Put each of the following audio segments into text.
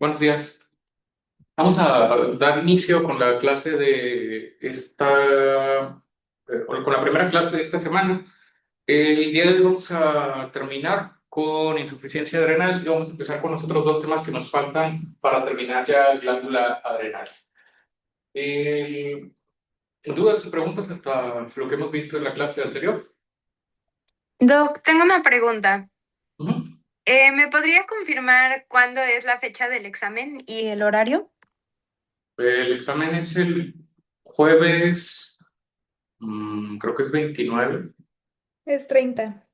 Buenos días. Vamos a dar inicio con la clase de con la primera clase de esta semana. El día de hoy vamos a terminar con insuficiencia adrenal y vamos a empezar con los otros dos temas que nos faltan para terminar ya glándula adrenal. Eh, ¿Dudas y preguntas hasta lo que hemos visto en la clase anterior? Doc, tengo una pregunta. Ujú. ¿Me podría confirmar cuándo es la fecha del examen y el horario? El examen es el jueves, creo que es 29. Es 30.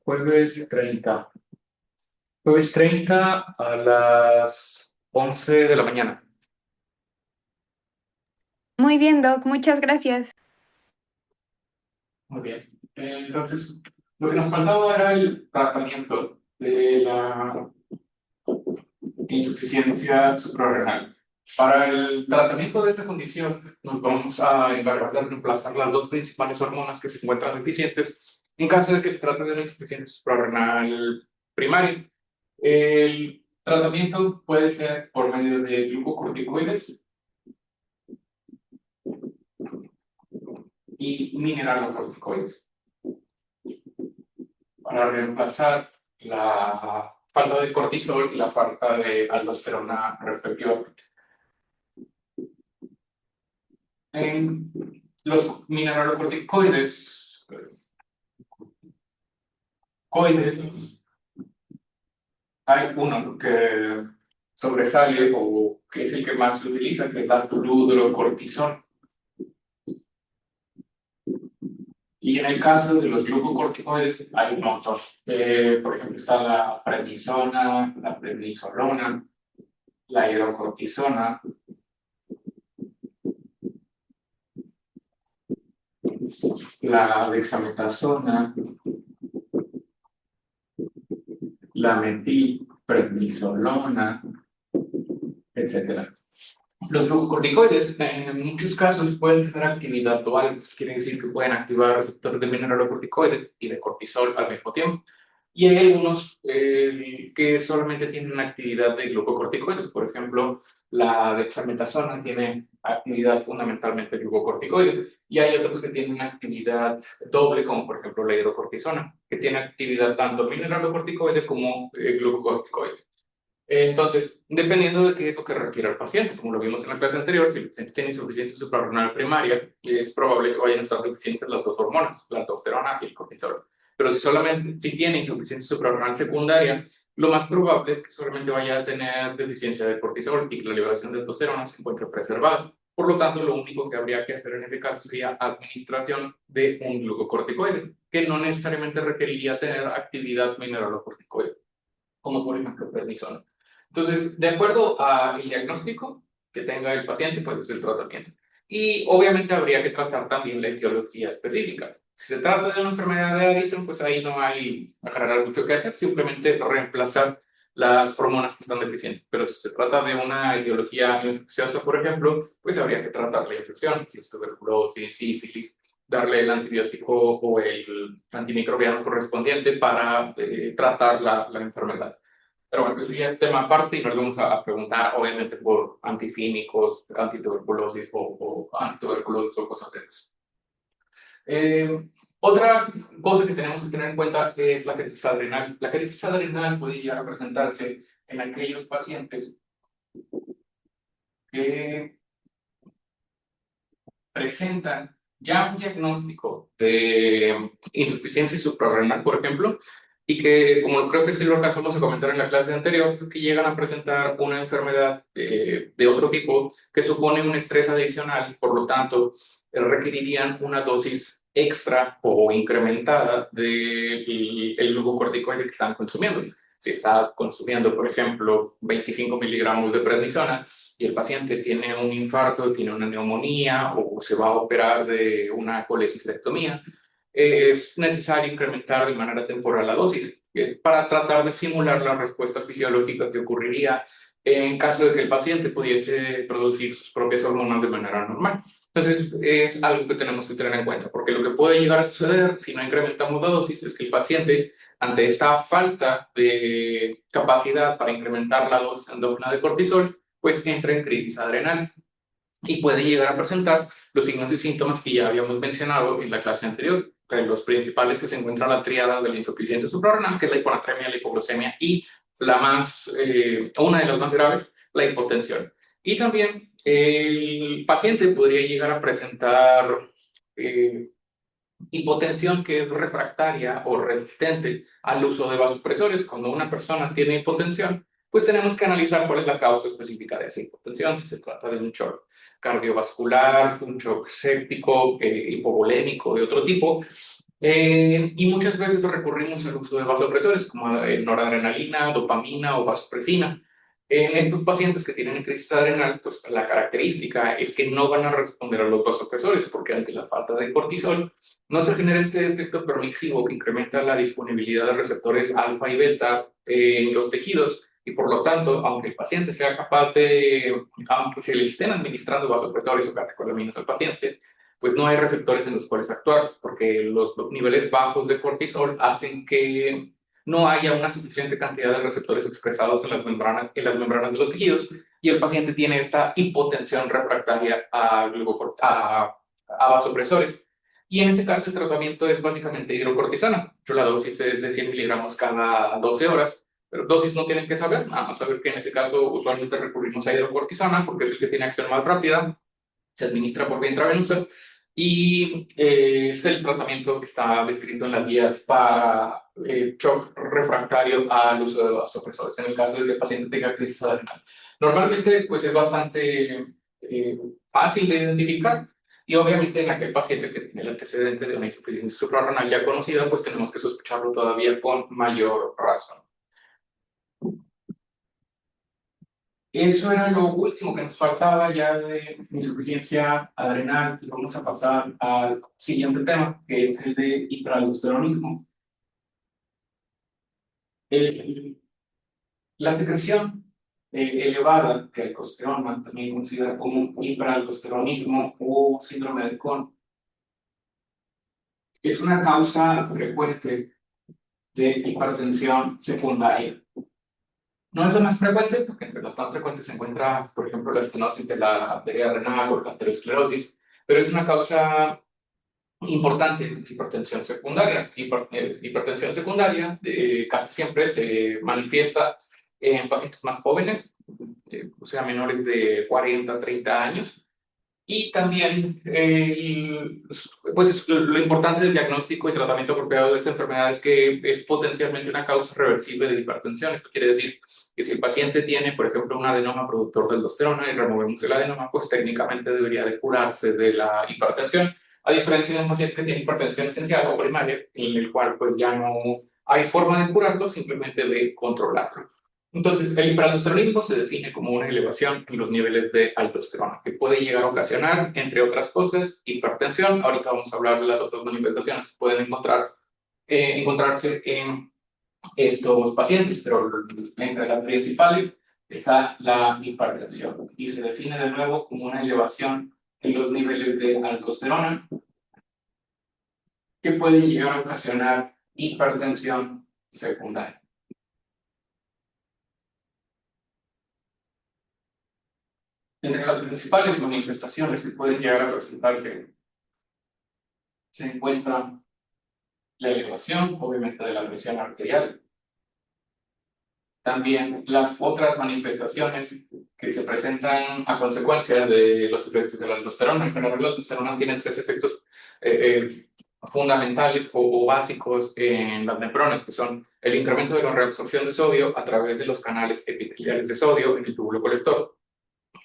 Jueves 30. Jueves 30 a las 11 de la mañana. Muy bien, Doc, muchas gracias. Muy bien. Entonces, lo que nos faltaba era el tratamiento de la insuficiencia suprarrenal. Para el tratamiento de esta condición, nos vamos a encargar de reemplazar las dos principales hormonas que se encuentran deficientes en caso de que se trate de una insuficiencia suprarrenal primaria. El tratamiento puede ser por medio de glucocorticoides y mineralocorticoides para reemplazar la falta de cortisol y la falta de aldosterona respectivamente. En los mineralocorticoides, hay uno que sobresale o que es el que más se utiliza, que es la fludrocortisona. Y en el caso de los glucocorticoides hay un montón. Por ejemplo, está la prednisona, la prednisolona, la hidrocortisona, la dexametasona, la metilprednisolona, etcétera. Los glucocorticoides en muchos casos pueden tener actividad dual, esto quiere decir que pueden activar receptores de mineralocorticoides y de cortisol al mismo tiempo. Y hay algunos que solamente tienen actividad de glucocorticoides, por ejemplo, la dexametasona tiene actividad fundamentalmente glucocorticoide, y hay otros que tienen actividad doble, como por ejemplo la hidrocortisona, que tiene actividad tanto mineralocorticoide como glucocorticoide. Entonces, dependiendo de qué es lo que requiera el paciente, como lo vimos en la clase anterior, si el paciente tiene insuficiencia suprarrenal primaria, es probable que vayan a estar deficientes las dos hormonas, la aldosterona y el cortisol. Pero si tiene insuficiencia suprarrenal secundaria, lo más probable es que solamente vaya a tener deficiencia de cortisol y que la liberación de aldosterona se encuentre preservada. Por lo tanto, lo único que habría que hacer en este caso sería administración de un glucocorticoide, que no necesariamente requeriría tener actividad mineralocorticoide, como por ejemplo prednisona. Entonces, de acuerdo al diagnóstico que tenga el paciente, pues es el tratamiento. Y obviamente habría que tratar también la etiología específica. Si se trata de una enfermedad de Addison, pues ahí no hay a generar mucho que hacer, simplemente reemplazar las hormonas que están deficientes. Pero si se trata de una etiología infecciosa, por ejemplo, pues habría que tratar la infección, si es tuberculosis, sífilis, darle el antibiótico o el antimicrobiano correspondiente para tratar la enfermedad. Pero bueno, eso ya es tema aparte y nos vamos a preguntar, obviamente, por antifímicos, antituberculosis o antituberculosis o cosas de eso. Eh, Otra cosa que tenemos que tener en cuenta es la crisis adrenal. La crisis adrenal puede llegar a presentarse en aquellos pacientes que presentan ya un diagnóstico de insuficiencia suprarrenal, por ejemplo, y que, como creo que sí lo alcanzamos a comentar en la clase anterior, que llegan a presentar una enfermedad de otro tipo que supone un estrés adicional, por lo tanto, requerirían una dosis extra o incrementada del el glucocorticoide que están consumiendo. Si está consumiendo, por ejemplo, 25 miligramos de prednisona, y el paciente tiene un infarto, tiene una neumonía o se va a operar de una colecistectomía, es necesario incrementar de manera temporal la dosis para tratar de simular la respuesta fisiológica que ocurriría en caso de que el paciente pudiese producir sus propias hormonas de manera normal. Entonces, es algo que tenemos que tener en cuenta, porque lo que puede llegar a suceder si no incrementamos la dosis es que el paciente, ante esta falta de capacidad para incrementar la dosis endógena de cortisol, pues entra en crisis adrenal y puede llegar a presentar los signos y síntomas que ya habíamos mencionado en la clase anterior. Entre los principales que se encuentra la tríada de la insuficiencia suprarrenal, que es la hiponatremia, la hipoglucemia y una de las más graves, la hipotensión. Y también el paciente podría llegar a presentar eh, hipotensión que es refractaria o resistente al uso de vasopresores. Cuando una persona tiene hipotensión, pues tenemos que analizar cuál es la causa específica de esa hipotensión, si se trata de un shock cardiovascular, un shock séptico, hipovolémico de otro tipo. Y muchas veces recurrimos al uso de vasopresores como noradrenalina, dopamina o vasopresina. En estos pacientes que tienen crisis adrenal, pues la característica es que no van a responder a los vasopresores porque ante la falta de cortisol no se genera este efecto permisivo que incrementa la disponibilidad de receptores alfa y beta en los tejidos y por lo tanto, aunque el paciente sea capaz de, aunque se le estén administrando vasopresores o catecolaminas al paciente, pues no hay receptores en los cuales actuar porque los niveles bajos de cortisol hacen que no haya una suficiente cantidad de receptores expresados en las membranas de los tejidos y el paciente tiene esta hipotensión refractaria a vasopresores. Y en ese caso el tratamiento es básicamente hidrocortisona. La dosis es de 100 miligramos cada 12 horas, pero dosis no tienen que saber, nada más saber que en ese caso usualmente recurrimos a hidrocortisona porque es el que tiene acción más rápida, se administra por vía intravenosa y es el tratamiento que está descrito en las guías para shock refractario al uso de vasopresores, en el caso de que el paciente tenga crisis adrenal. Normalmente, pues es bastante fácil de identificar y obviamente en aquel paciente que tiene el antecedente de una insuficiencia suprarrenal ya conocida, pues tenemos que sospecharlo todavía con mayor razón. Eso era lo último que nos faltaba ya de insuficiencia adrenal. Y vamos a pasar al siguiente tema, que es el de hiperaldosteronismo. El- la secreción elevada de aldosterona, también conocida como hiperaldosteronismo o síndrome de Cohn, es una causa frecuente de hipertensión secundaria. No es la más frecuente, porque entre las más frecuentes se encuentra, por ejemplo, la estenosis de la arteria renal o la aterosclerosis, pero es una causa importante de hipertensión secundaria. Hipertensión secundaria casi siempre se manifiesta en pacientes más jóvenes, o sea, menores de 40, 30 años, y también, pues lo importante del diagnóstico y tratamiento apropiado de esta enfermedad es que es potencialmente una causa reversible de hipertensión. Esto quiere decir que si el paciente tiene, por ejemplo, un adenoma productor de aldosterona y removemos el adenoma, pues técnicamente debería de curarse de la hipertensión, a diferencia de un paciente que tiene hipertensión esencial o primaria, en el cual pues ya no hay forma de curarlo, simplemente de controlarlo. Entonces, el hiperaldosteronismo se define como una elevación en los niveles de aldosterona, que puede llegar a ocasionar, entre otras cosas, hipertensión. Ahorita vamos a hablar de las otras manifestaciones que pueden encontrarse en estos pacientes, pero entre las principales está la hipertensión y se define de nuevo como una elevación en los niveles de aldosterona que puede llegar a ocasionar hipertensión secundaria. Entre las principales manifestaciones que pueden llegar a presentarse se encuentra la elevación, obviamente, de la presión arterial. También las otras manifestaciones que se presentan a consecuencia de los efectos de la aldosterona. En general, la aldosterona tiene tres efectos fundamentales o básicos en las nefronas, que son el incremento de la reabsorción de sodio a través de los canales epiteliales de sodio en el túbulo colector,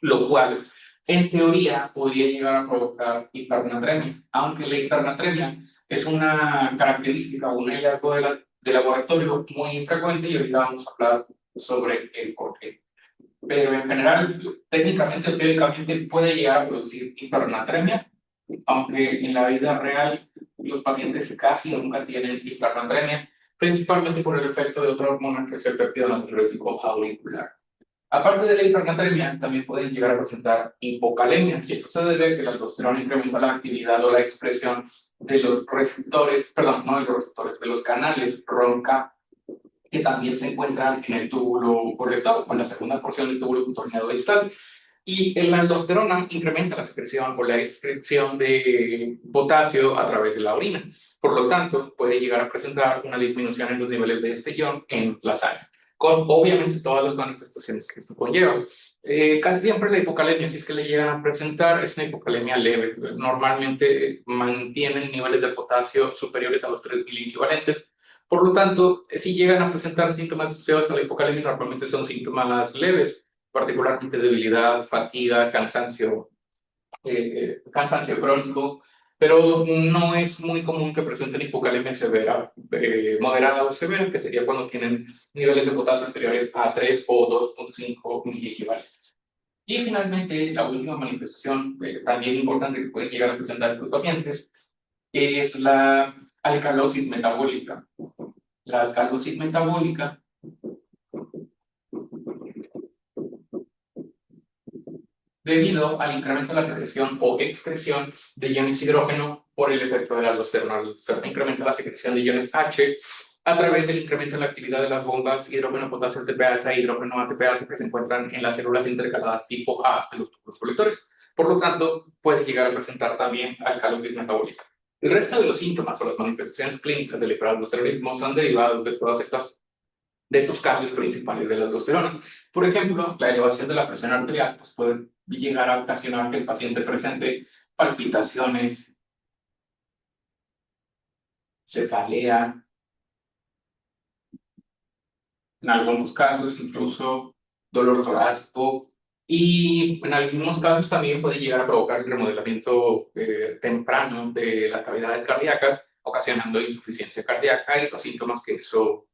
lo cual en teoría podría llegar a provocar hipernatremia, aunque la hipernatremia es una característica o un hallazgo de laboratorio muy infrecuente y ahorita vamos a hablar sobre el porqué. Pero en general, técnicamente, teóricamente puede llegar a producir hipernatremia, aunque en la vida real los pacientes casi nunca tienen hipernatremia, principalmente por el efecto de otra hormona que es el péptido natriurético auricular. Aparte de la hipernatremia, también pueden llegar a presentar hipocalemia, y esto se debe a que la aldosterona incrementa la actividad o la expresión de los receptores, perdón, no de los receptores, de los canales ROMK, que también se encuentran en el túbulo colector, o en la segunda porción del túbulo contorneado distal. Y la aldosterona incrementa la secreción o la excreción de potasio a través de la orina. Por lo tanto, puede llegar a presentar una disminución en los niveles de este ion en la sangre, con obviamente todas las manifestaciones que esto conlleva. Casi siempre la hipocalemia, si es que le llegan a presentar, es una hipocalemia leve. Normalmente mantienen niveles de potasio superiores a los 3.000 equivalentes. Por lo tanto, si llegan a presentar síntomas asociados a la hipocalemia, normalmente son síntomas leves, particularmente debilidad, fatiga, cansancio crónico, pero no es muy común que presenten hipocalemia severa, moderada o severa, que sería cuando tienen niveles de potasio inferiores a 3 o 2.5 miliequivalentes. Y finalmente, la última manifestación, también importante que pueden llegar a presentar estos pacientes, es la alcalosis metabólica. La alcalosis metabólica debido al incremento de la secreción o excreción de iones hidrógeno por el efecto de la aldosterona. La aldosterona incrementa la secreción de iones H a través del incremento de la actividad de las bombas hidrógeno-potasio ATPase e hidrógeno ATPase que se encuentran en las células intercaladas tipo A de los túbulos colectores. Por lo tanto, puede llegar a presentar también alcalosis metabólica. El resto de los síntomas o las manifestaciones clínicas del hiperaldosteronismo son derivados de todas estas de estos cambios principales de la aldosterona. Por ejemplo, la elevación de la presión arterial pues, puede llegar a ocasionar que el paciente presente palpitaciones, cefalea, en algunos casos incluso dolor torácico y en algunos casos también puede llegar a provocar el remodelamiento temprano de las cavidades cardíacas, ocasionando insuficiencia cardíaca y los síntomas que eso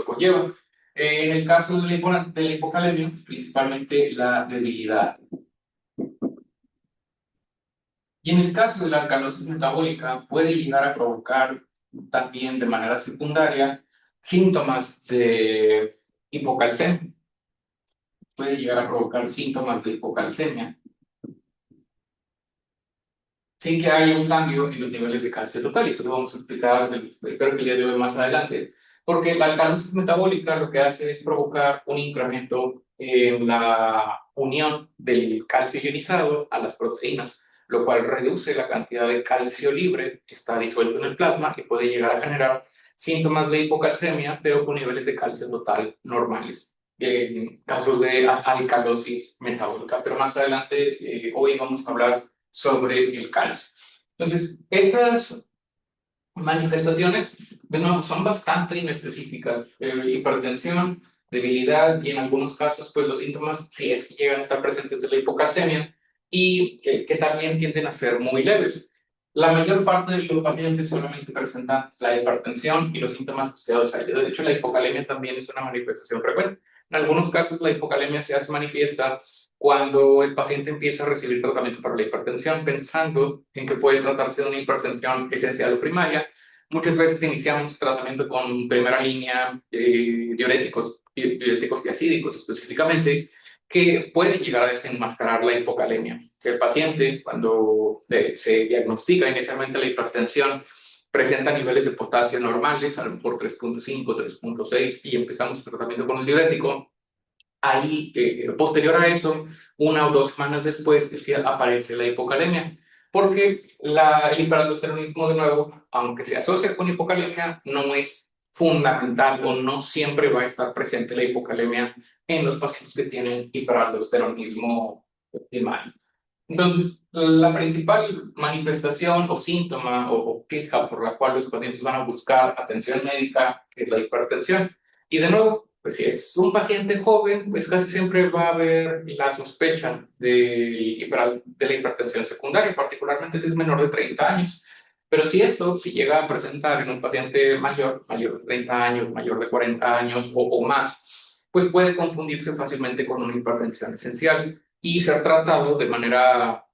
conlleva. En el caso de de la hipocalemia, principalmente la debilidad. Y en el caso de la alcalosis metabólica, puede llegar a provocar también de manera secundaria síntomas de hipocalcemia. Puede llegar a provocar síntomas de hipocalcemia sin que haya un cambio en los niveles de calcio total. Y eso lo vamos a explicar, espero que el día de hoy más adelante. Porque la alcalosis metabólica lo que hace es provocar un incremento en la unión del calcio ionizado a las proteínas, lo cual reduce la cantidad de calcio libre que está disuelto en el plasma y puede llegar a generar síntomas de hipocalcemia, pero con niveles de calcio total normales. En casos de alcalosis metabólica. Pero más adelante, hoy vamos a hablar sobre el calcio. Entonces, estas manifestaciones, de nuevo, son bastante inespecíficas. Hipertensión, debilidad y en algunos casos, pues los síntomas, si es que llegan a estar presentes de la hipocalcemia y que también tienden a ser muy leves. La mayor parte de los pacientes solamente presentan la hipertensión y los síntomas asociados a ello. De hecho, la hipocalemia también es una manifestación frecuente. En algunos casos, la hipocalemia se hace manifiesta cuando el paciente empieza a recibir tratamiento para la hipertensión, pensando en que puede tratarse de una hipertensión esencial o primaria. Muchas veces iniciamos tratamiento con primera línea diuréticos tiazídicos específicamente, que pueden llegar a desenmascarar la hipocalemia. El paciente, cuando se diagnostica inicialmente la hipertensión, presenta niveles de potasio normales, a lo mejor 3.5, 3.6, y empezamos el tratamiento con el diurético. Ahí, posterior a eso, 1 o 2 semanas después, es que aparece la hipocalemia, porque el hiperaldosteronismo, de nuevo, aunque se asocia con hipocalemia, no es fundamental o no siempre va a estar presente la hipocalemia en los pacientes que tienen hiperaldosteronismo primario. Entonces, la principal manifestación o síntoma o queja por la cual los pacientes van a buscar atención médica es la hipertensión. Y de nuevo, pues si es un paciente joven, pues casi siempre va a haber la sospecha de la hipertensión secundaria, particularmente si es menor de 30 años. Pero si llega a presentar en un paciente mayor de 30 años, mayor de 40 años o más, pues puede confundirse fácilmente con una hipertensión esencial y ser tratado de manera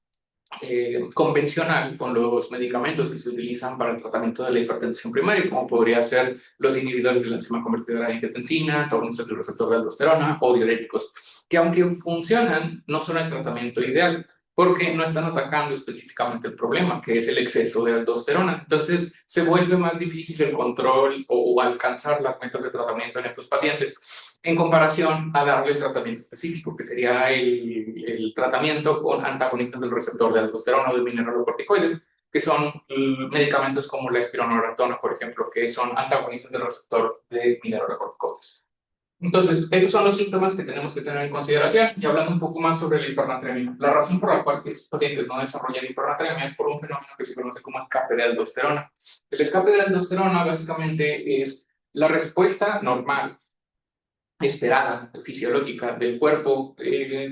convencional con los medicamentos que se utilizan para el tratamiento de la hipertensión primaria, como podría ser los inhibidores de la enzima convertidora de angiotensina, antagonistas del receptor de aldosterona o diuréticos, que aunque funcionan, no son el tratamiento ideal, porque no están atacando específicamente el problema, que es el exceso de aldosterona. Entonces, se vuelve más difícil el control o alcanzar las metas de tratamiento en estos pacientes en comparación a darle el tratamiento específico, que sería el tratamiento con antagonistas del receptor de aldosterona o de mineralocorticoides, que son medicamentos como la espironolactona, por ejemplo, que son antagonistas del receptor de mineralocorticoides. Entonces, estos son los síntomas que tenemos que tener en consideración. Y hablando un poco más sobre la hipernatremia, la razón por la cual estos pacientes no desarrollan hipernatremia es por un fenómeno que se conoce como escape de aldosterona. El escape de aldosterona básicamente es la respuesta normal esperada, fisiológica del cuerpo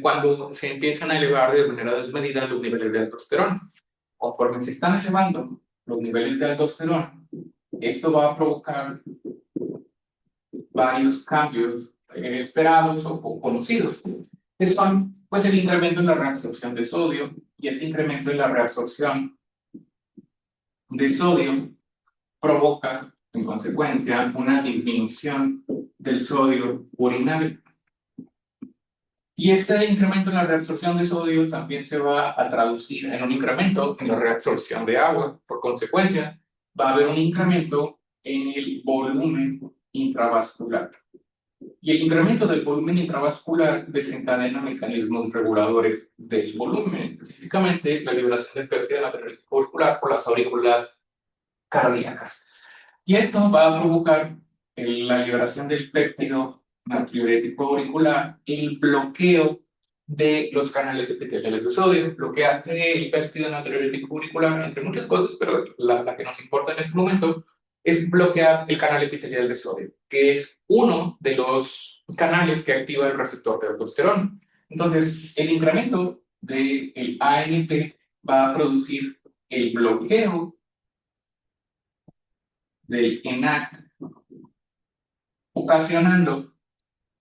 cuando se empiezan a elevar de manera desmedida los niveles de aldosterona. Conforme se están elevando los niveles de aldosterona, esto va a provocar varios cambios esperados o conocidos, que son pues, el incremento en la reabsorción de sodio, y ese incremento en la reabsorción de sodio provoca, en consecuencia, una disminución del sodio urinario. Y este incremento en la reabsorción de sodio también se va a traducir en un incremento en la reabsorción de agua. Por consecuencia, va a haber un incremento en el volumen intravascular. Y el incremento del volumen intravascular desencadena mecanismos reguladores del volumen, específicamente la liberación de pérdida de la auricular por las aurículas cardíacas. Y esto va a provocar la liberación del péptido natriurético auricular, el bloqueo de los canales epiteliales de sodio. Lo que hace el péptido natriurético auricular, entre muchas cosas, pero la que nos importa en este momento, es bloquear el canal epitelial de sodio, que es uno de los canales que activa el receptor de aldosterona. Entonces, el incremento del ANP va a producir el bloqueo del ENaC, ocasionando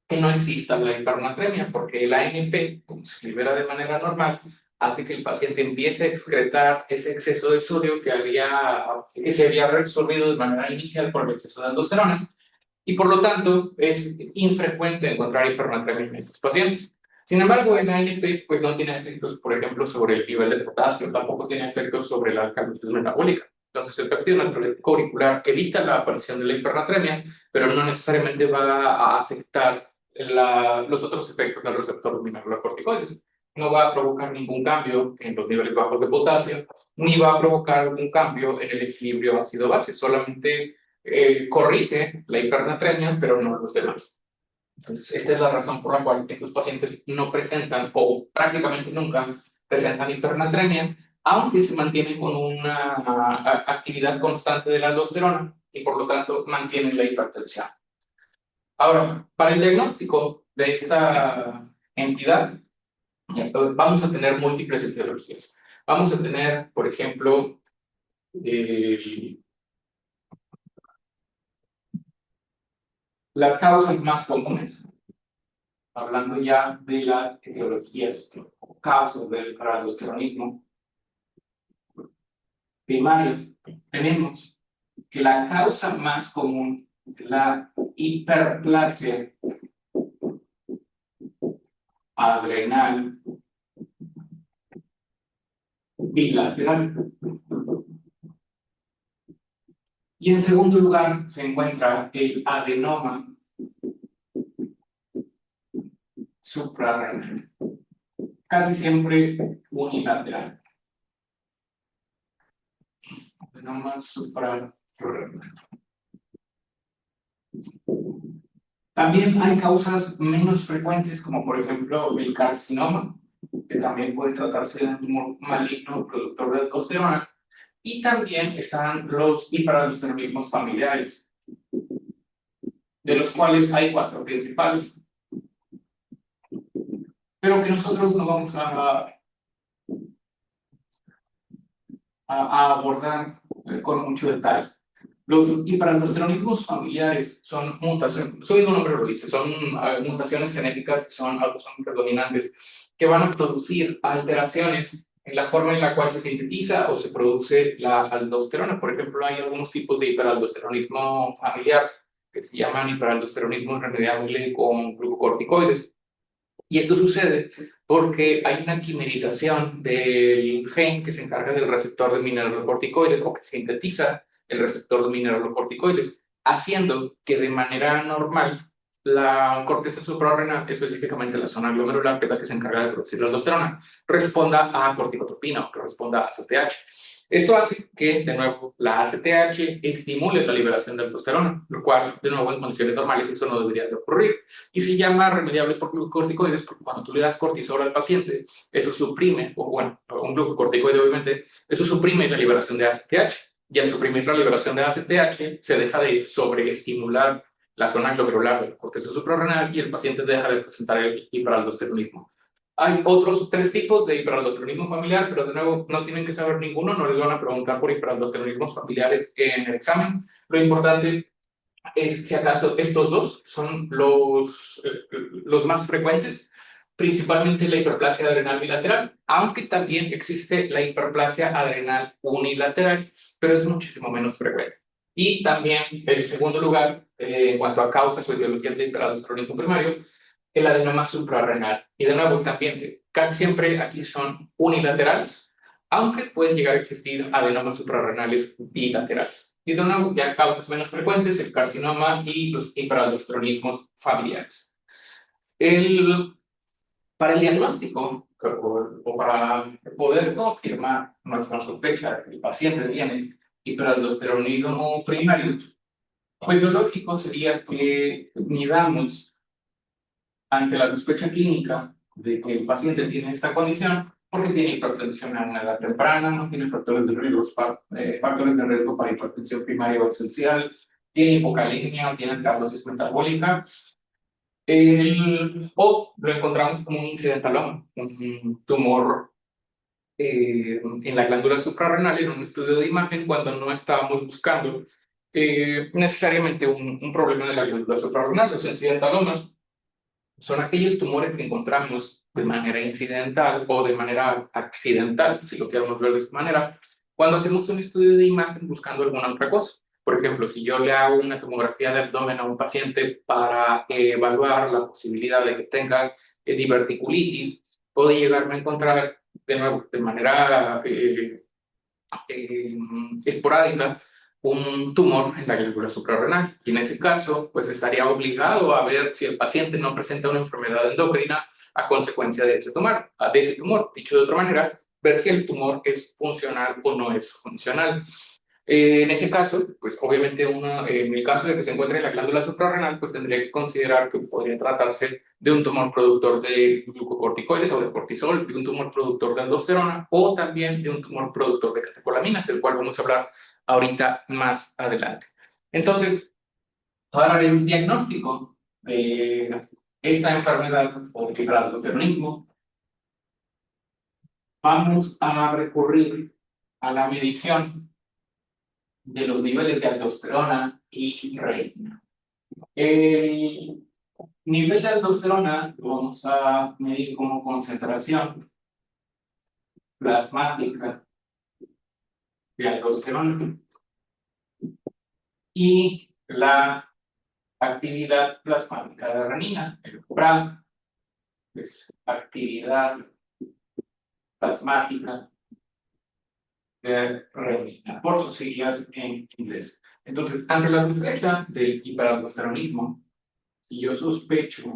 que no exista la hipernatremia, porque el ANP, como se libera de manera normal, hace que el paciente empiece a excretar ese exceso de sodio que se había reabsorbido de manera inicial por el exceso de aldosterona, y por lo tanto es infrecuente encontrar hipernatremia en estos pacientes. Sin embargo, el ANP pues, no tiene efectos, por ejemplo, sobre el nivel de potasio, tampoco tiene efectos sobre la alcalosis metabólica. Entonces, el péptido natriurético auricular evita la aparición de la hipernatremia, pero no necesariamente va a afectar los otros efectos del receptor de mineralocorticoides. No va a provocar ningún cambio en los niveles bajos de potasio, ni va a provocar algún cambio en el equilibrio ácido-base, solamente corrige la hipernatremia, pero no los demás. Entonces, esta es la razón por la cual estos pacientes no presentan o prácticamente nunca presentan hipernatremia, aunque se mantienen con una actividad constante de la aldosterona y por lo tanto mantienen la hipertensión. Ahora, para el diagnóstico de esta entidad, vamos a tener múltiples etiologías. Vamos a tener, por ejemplo, las causas más comunes, hablando ya de las etiologías o causas del aldosteronismo primarios. Tenemos que la causa más común es la hiperplasia adrenal bilateral. Y en segundo lugar se encuentra el adenoma suprarrenal, casi siempre unilateral. Adenoma suprarrenal. También hay causas menos frecuentes, como por ejemplo el carcinoma, que también puede tratarse de un tumor maligno productor de aldosterona. Y también están los hiperaldosteronismos familiares, de los cuales hay 4 principales, pero que nosotros no vamos a abordar con mucho detalle. Los hiperaldosteronismos familiares son mutaciones, su mismo nombre lo dice, son mutaciones genéticas que son autosómicas dominantes, que van a producir alteraciones en la forma en la cual se sintetiza o se produce la aldosterona. Por ejemplo, hay algunos tipos de hiperaldosteronismo familiar que se llaman hiperaldosteronismo irremediable con glucocorticoides. Y esto sucede porque hay una quimerización del gen que se encarga del receptor de mineralocorticoides o que sintetiza el receptor de mineralocorticoides, haciendo que de manera normal la corteza suprarrenal, específicamente la zona glomerular, que es la que se encarga de producir la aldosterona, responda a corticotropina o que responda a ACTH. Esto hace que, de nuevo, la ACTH estimule la liberación de aldosterona, lo cual, de nuevo, en condiciones normales eso no debería de ocurrir. Y se llama remediable por glucocorticoides porque cuando tú le das cortisol al paciente, eso suprime, o bueno, un glucocorticoide obviamente, eso suprime la liberación de ACTH. Y al suprimir la liberación de ACTH, se deja de sobreestimular la zona glomerular de la corteza suprarrenal y el paciente deja de presentar el hiperaldosteronismo. Hay otros tres tipos de hiperaldosteronismo familiar, pero de nuevo no tienen que saber ninguno, no les van a preguntar por hiperaldosteronismos familiares en el examen. Lo importante es, si acaso, estos dos son los más frecuentes, principalmente la hiperplasia adrenal bilateral, aunque también existe la hiperplasia adrenal unilateral, pero es muchísimo menos frecuente. Y también, en segundo lugar, en cuanto a causas o etiologías de hiperaldosteronismo primario, el adenoma suprarrenal. Y de nuevo, también, casi siempre aquí son unilaterales, aunque pueden llegar a existir adenomas suprarrenales bilaterales. Y de nuevo, ya causas menos frecuentes, el carcinoma y los hiperaldosteronismos familiares. El, para el diagnóstico o para poder confirmar nuestra sospecha de que el paciente tiene hiperaldosteronismo primario, pues lo lógico sería que midamos ante la sospecha clínica de que el paciente tiene esta condición porque tiene hipertensión a una edad temprana, no tiene factores de riesgo, factores de riesgo para hipertensión primaria o esencial, tiene hipocalemia o tiene alcalosis metabólica, o lo encontramos como un incidentaloma, un tumor en la glándula suprarrenal en un estudio de imagen cuando no estábamos buscando necesariamente un problema de la glándula suprarrenal. Los incidentalomas son aquellos tumores que encontramos de manera incidental o de manera accidental, si lo queremos ver de esta manera, cuando hacemos un estudio de imagen buscando alguna otra cosa. Por ejemplo, si yo le hago una tomografía de abdomen a un paciente para evaluar la posibilidad de que tenga diverticulitis, puedo llegarme a encontrar, de nuevo, de manera esporádica, un tumor en la glándula suprarrenal. Y en ese caso, pues estaría obligado a ver si el paciente no presenta una enfermedad endocrina a consecuencia de ese tumor. Dicho de otra manera, ver si el tumor es funcional o no es funcional. En ese caso, pues obviamente en el caso de que se encuentre en la glándula suprarrenal, pues tendría que considerar que podría tratarse de un tumor productor de glucocorticoides o de cortisol, de un tumor productor de aldosterona o también de un tumor productor de catecolaminas, del cual vamos a hablar ahorita más adelante. Entonces, para el diagnóstico de esta enfermedad o hiperaldosteronismo, vamos a recurrir a la medición de los niveles de aldosterona y renina. El nivel de aldosterona lo vamos a medir como concentración plasmática de aldosterona y la actividad plasmática de renina, el PRA, es actividad plasmática de renina, por sus siglas en inglés. Entonces, ante la sospecha del hiperaldosteronismo, si yo sospecho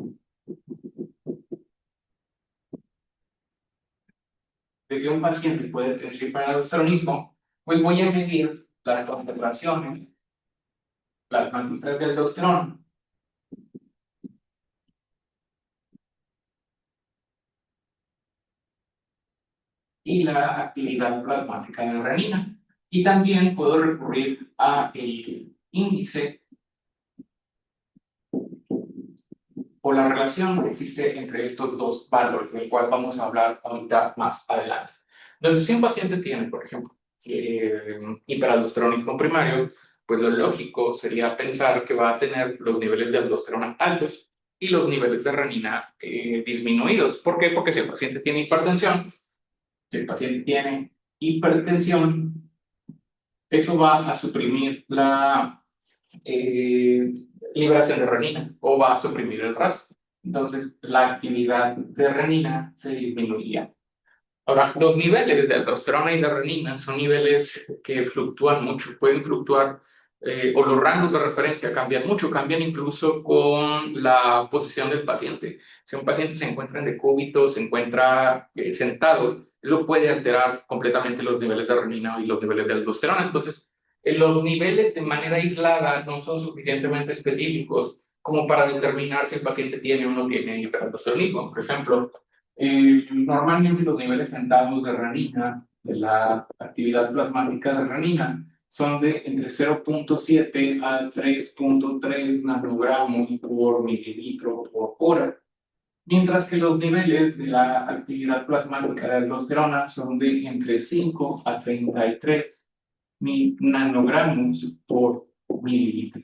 de que un paciente puede tener hiperaldosteronismo, pues voy a medir las concentraciones plasmáticas de aldosterona y la actividad plasmática de renina. Y también puedo recurrir a el índice o la relación que existe entre estos dos valores, del cual vamos a hablar ahorita más adelante. Entonces, si un paciente tiene, por ejemplo, hiperaldosteronismo primario, pues lo lógico sería pensar que va a tener los niveles de aldosterona altos y los niveles de renina disminuidos. ¿Por qué? Porque si el paciente tiene hipertensión, Si el paciente tiene hipertensión, eso va a suprimir la liberación de renina o va a suprimir el RAS. Entonces, la actividad de renina se disminuiría. Ahora, los niveles de aldosterona y de renina son niveles que fluctúan mucho, pueden fluctuar, o los rangos de referencia cambian mucho, cambian incluso con la posición del paciente. Si un paciente se encuentra en decúbito, se encuentra sentado, eso puede alterar completamente los niveles de renina y los niveles de aldosterona. Entonces, los niveles de manera aislada no son suficientemente específicos como para determinar si el paciente tiene o no tiene hiperaldosteronismo. Por ejemplo, normalmente los niveles tentados de renina, de la actividad plasmática de renina, son de entre 0.7 a 3.3 nanogramos por mililitro por hora, mientras que los niveles de la actividad plasmática de aldosterona son de entre 5 a 33 nanogramos por mililitro.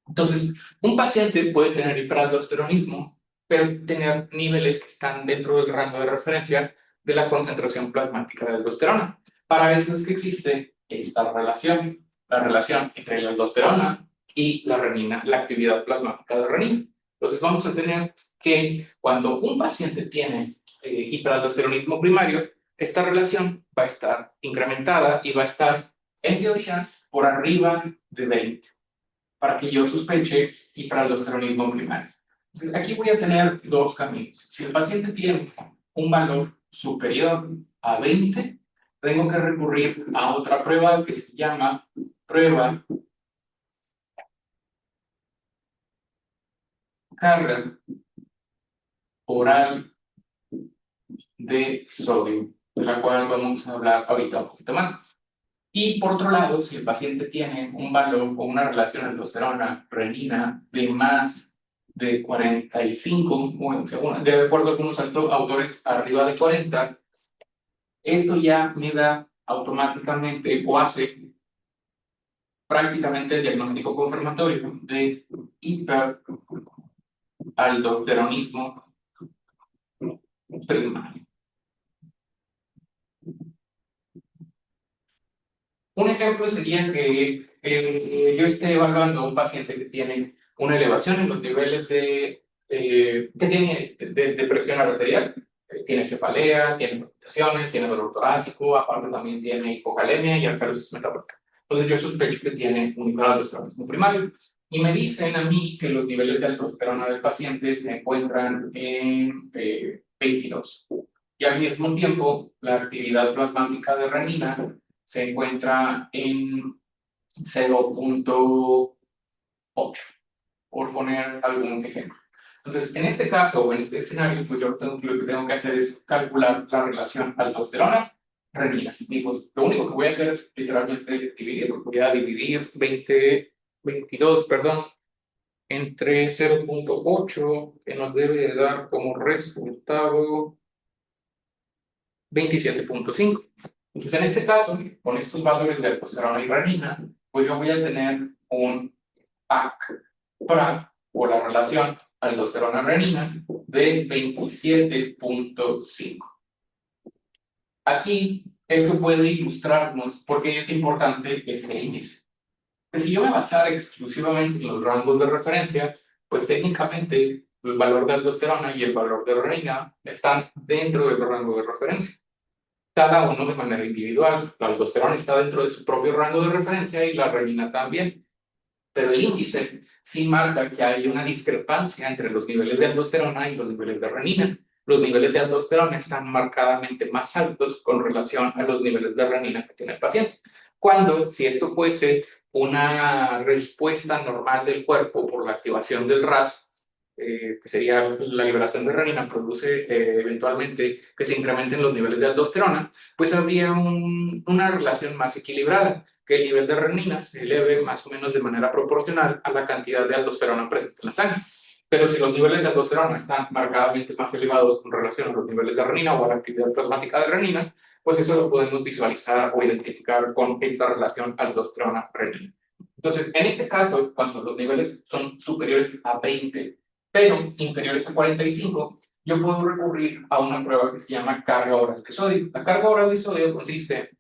Entonces, un paciente puede tener hiperaldosteronismo, pero tener niveles que están dentro del rango de referencia de la concentración plasmática de aldosterona. Para eso es que existe esta relación, la relación entre la aldosterona y la renina, la actividad plasmática de renina. Entonces, vamos a tener que cuando un paciente tiene hiperaldosteronismo primario, esta relación va a estar incrementada y va a estar, en teoría, por arriba de 20 para que yo sospeche hiperaldosteronismo primario. Entonces, aquí voy a tener dos caminos. Si el paciente tiene un valor superior a 20, tengo que recurrir a otra prueba que se llama prueba carga oral de sodio, de la cual vamos a hablar ahorita un poquito más. Y por otro lado, si el paciente tiene un valor o una relación aldosterona-renina de más de 45, bueno, de acuerdo a algunos autores, arriba de 40, esto ya me da automáticamente o hace prácticamente el diagnóstico confirmatorio de hiperaldosteronismo primario. Un ejemplo sería que yo esté evaluando a un paciente que tiene una elevación en los niveles que tiene de presión arterial, tiene cefalea, tiene palpitaciones, tiene dolor torácico, aparte también tiene hipocalemia y alcalosis metabólica. Entonces yo sospecho que tiene un hiperaldosteronismo primario y me dicen a mí que los niveles de aldosterona del paciente se encuentran en 22. Y al mismo tiempo, la actividad plasmática de renina se encuentra en 0.8, por poner algún ejemplo. Entonces, en este caso o en este escenario, pues yo lo que tengo que hacer es calcular la relación aldosterona-renina. Y pues lo único que voy a hacer es literalmente dividir. Voy a dividir 22, perdón, entre 0.8, que nos debe de dar como resultado 27.5. Entonces, en este caso, con estos valores de aldosterona y renina, pues yo voy a tener un PAC-PRA, o la relación aldosterona-renina, de 27.5. Aquí, esto puede ilustrarnos por qué es importante este índice. Que si yo me basara exclusivamente en los rangos de referencia, pues técnicamente el valor de aldosterona y el valor de renina están dentro del rango de referencia, cada uno de manera individual. La aldosterona está dentro de su propio rango de referencia y la renina también. Pero el índice sí marca que hay una discrepancia entre los niveles de aldosterona y los niveles de renina. Los niveles de aldosterona están marcadamente más altos con relación a los niveles de renina que tiene el paciente. Cuando, si esto fuese una respuesta normal del cuerpo por la activación del RAS, que sería la liberación de renina, produce eventualmente que se incrementen los niveles de aldosterona, pues habría una relación más equilibrada, que el nivel de renina se eleve más o menos de manera proporcional a la cantidad de aldosterona presente en la sangre. Pero si los niveles de aldosterona están marcadamente más elevados con relación a los niveles de renina o a la actividad plasmática de renina, pues eso lo podemos visualizar o identificar con esta relación aldosterona-renina. Entonces, en este caso, cuando los niveles son superiores a 20, pero inferiores a 45, yo puedo recurrir a una prueba que se llama carga oral de sodio. La carga oral de sodio consiste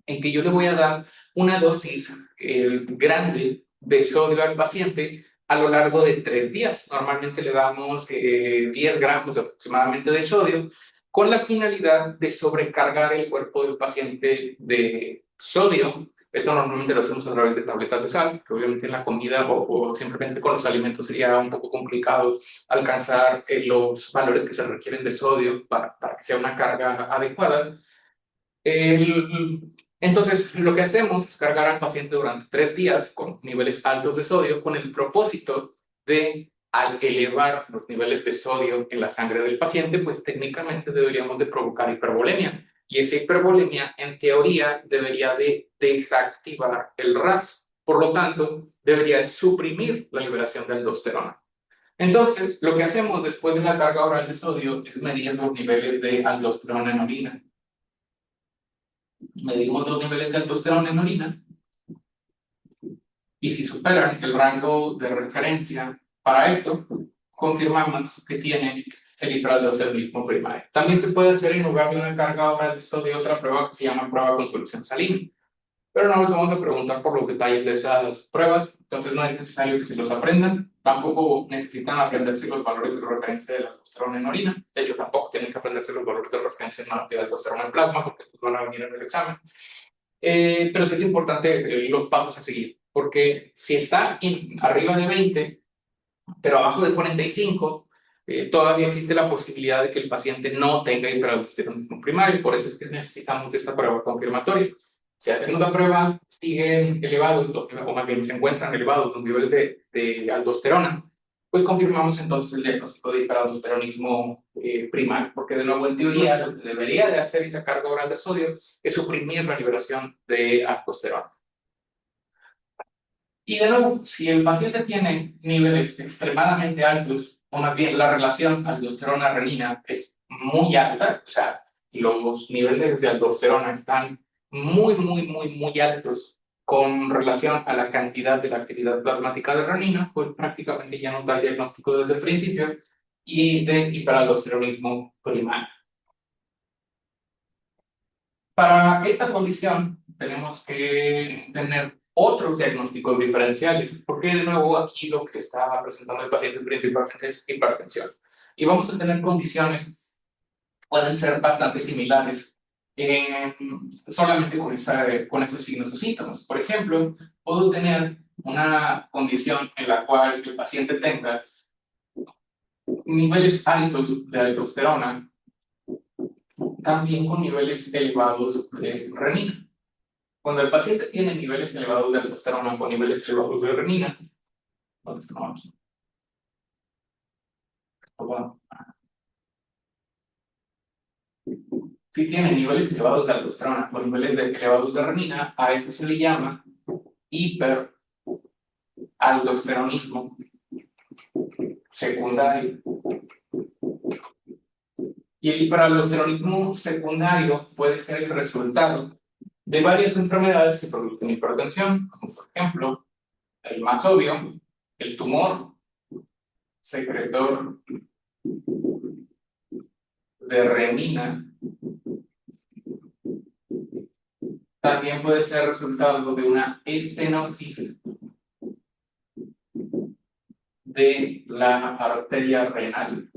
en que yo le voy a dar una dosis grande de sodio al paciente a lo largo de 3 días. Normalmente le damos 10 gramos aproximadamente de sodio con la finalidad de sobrecargar el cuerpo del paciente de sodio. Esto normalmente lo hacemos a través de tabletas de sal, que obviamente en la comida o simplemente con los alimentos sería un poco complicado alcanzar los valores que se requieren de sodio para que sea una carga adecuada. Entonces, lo que hacemos es cargar al paciente durante 3 días con niveles altos de sodio con el propósito de, al elevar los niveles de sodio en la sangre del paciente, pues técnicamente deberíamos de provocar hipervolemia. Y esa hipervolemia, en teoría, debería de desactivar el RAS. Por lo tanto, debería de suprimir la liberación de aldosterona. Entonces, lo que hacemos después de la carga oral de sodio es medir los niveles de aldosterona en orina. Medimos los niveles de aldosterona en orina y si superan el rango de referencia para esto, confirmamos que tiene el hiperaldosteronismo primario. También se puede hacer en lugar de una carga oral de sodio de otra prueba que se llama prueba con solución salina. Pero no nos vamos a preguntar por los detalles de esas pruebas, entonces no es necesario que se los aprendan. Tampoco necesitan aprenderse los valores de referencia de la aldosterona en orina. De hecho, tampoco tienen que aprenderse los valores de referencia de aldosterona en plasma, porque estos van a venir en el examen. Pero sí es importante los pasos a seguir, porque si está arriba de 20, pero abajo de 45, todavía existe la posibilidad de que el paciente no tenga hiperaldosteronismo primario, por eso es que necesitamos esta prueba confirmatoria. Si la segunda prueba siguen elevados, o más bien se encuentran elevados los niveles de aldosterona, pues confirmamos entonces el diagnóstico de hiperaldosteronismo primario, porque de nuevo en teoría lo que debería de hacer esa carga oral de sodio es suprimir la liberación de aldosterona. Y de nuevo, si el paciente tiene niveles extremadamente altos, o más bien la relación aldosterona-renina es muy alta, o sea, los niveles de aldosterona están muy altos con relación a la cantidad de la actividad plasmática de renina, pues prácticamente ya nos da el diagnóstico desde el principio y de hiperaldosteronismo primario. Para esta condición tenemos que tener otros diagnósticos diferenciales, porque de nuevo aquí lo que está presentando el paciente principalmente es hipertensión. Y vamos a tener condiciones, pueden ser bastante similares, solamente con esos signos o síntomas. Por ejemplo, puedo tener una condición en la cual el paciente tenga niveles altos de aldosterona, también con niveles elevados de renina. Cuando el paciente tiene niveles elevados de aldosterona con niveles elevados de renina, ¿dónde estamos? Bueno, si tiene niveles elevados de aldosterona con niveles elevados de renina, a esto se le llama hiperaldosteronismo secundario. Y el hiperaldosteronismo secundario puede ser el resultado de varias enfermedades que producen hipertensión, como por ejemplo, el más obvio, el tumor secretor de renina. También puede ser resultado de una estenosis de la arteria renal,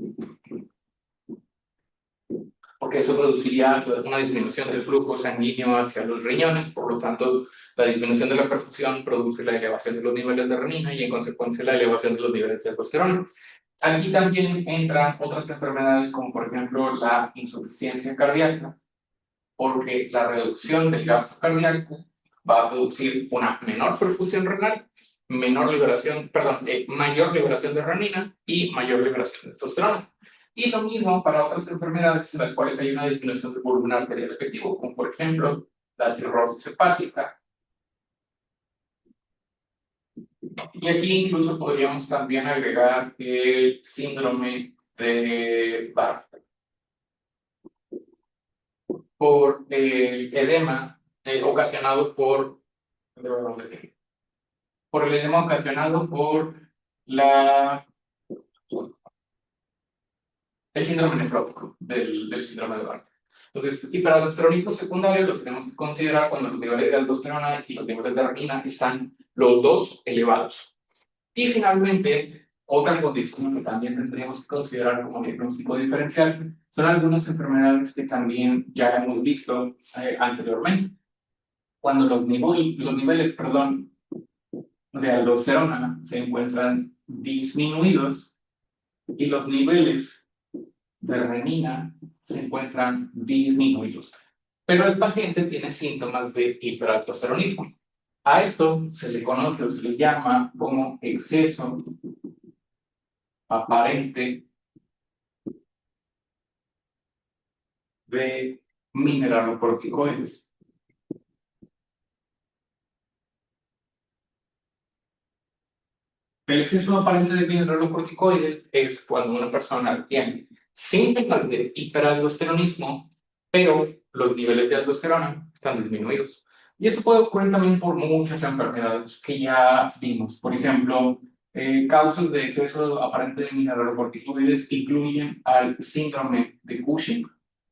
porque eso produciría una disminución del flujo sanguíneo hacia los riñones, por lo tanto, la disminución de la perfusión produce la elevación de los niveles de renina y en consecuencia la elevación de los niveles de aldosterona. Aquí también entran otras enfermedades como por ejemplo la insuficiencia cardíaca, porque la reducción del gasto cardíaco va a producir una menor perfusión renal, mayor liberación de renina y mayor liberación de testosterona. Y lo mismo para otras enfermedades en las cuales hay una disminución del volumen arterial efectivo, como por ejemplo la cirrosis hepática. Y aquí incluso podríamos también agregar el síndrome de Bartter por el edema ocasionado por el edema ocasionado por la el síndrome nefrótico del síndrome de Bartter. Entonces, hiperaldosteronismo secundario lo tenemos que considerar cuando los niveles de aldosterona y los niveles de renina están los dos elevados. Y finalmente, otra condición que también tendríamos que considerar como diagnóstico diferencial son algunas enfermedades que también ya hemos visto anteriormente. Cuando los niveles, perdón, de aldosterona se encuentran disminuidos y los niveles de renina se encuentran disminuidos. Pero el paciente tiene síntomas de hiperaldosteronismo. A esto se le conoce o se le llama como exceso aparente de mineralocorticoides. El exceso aparente de mineralocorticoides es cuando una persona tiene síntomas de hiperaldosteronismo, pero los niveles de aldosterona están disminuidos. Y eso puede ocurrir también por muchas enfermedades que ya vimos. Por ejemplo, causas de exceso aparente de mineralocorticoides incluyen al síndrome de Cushing.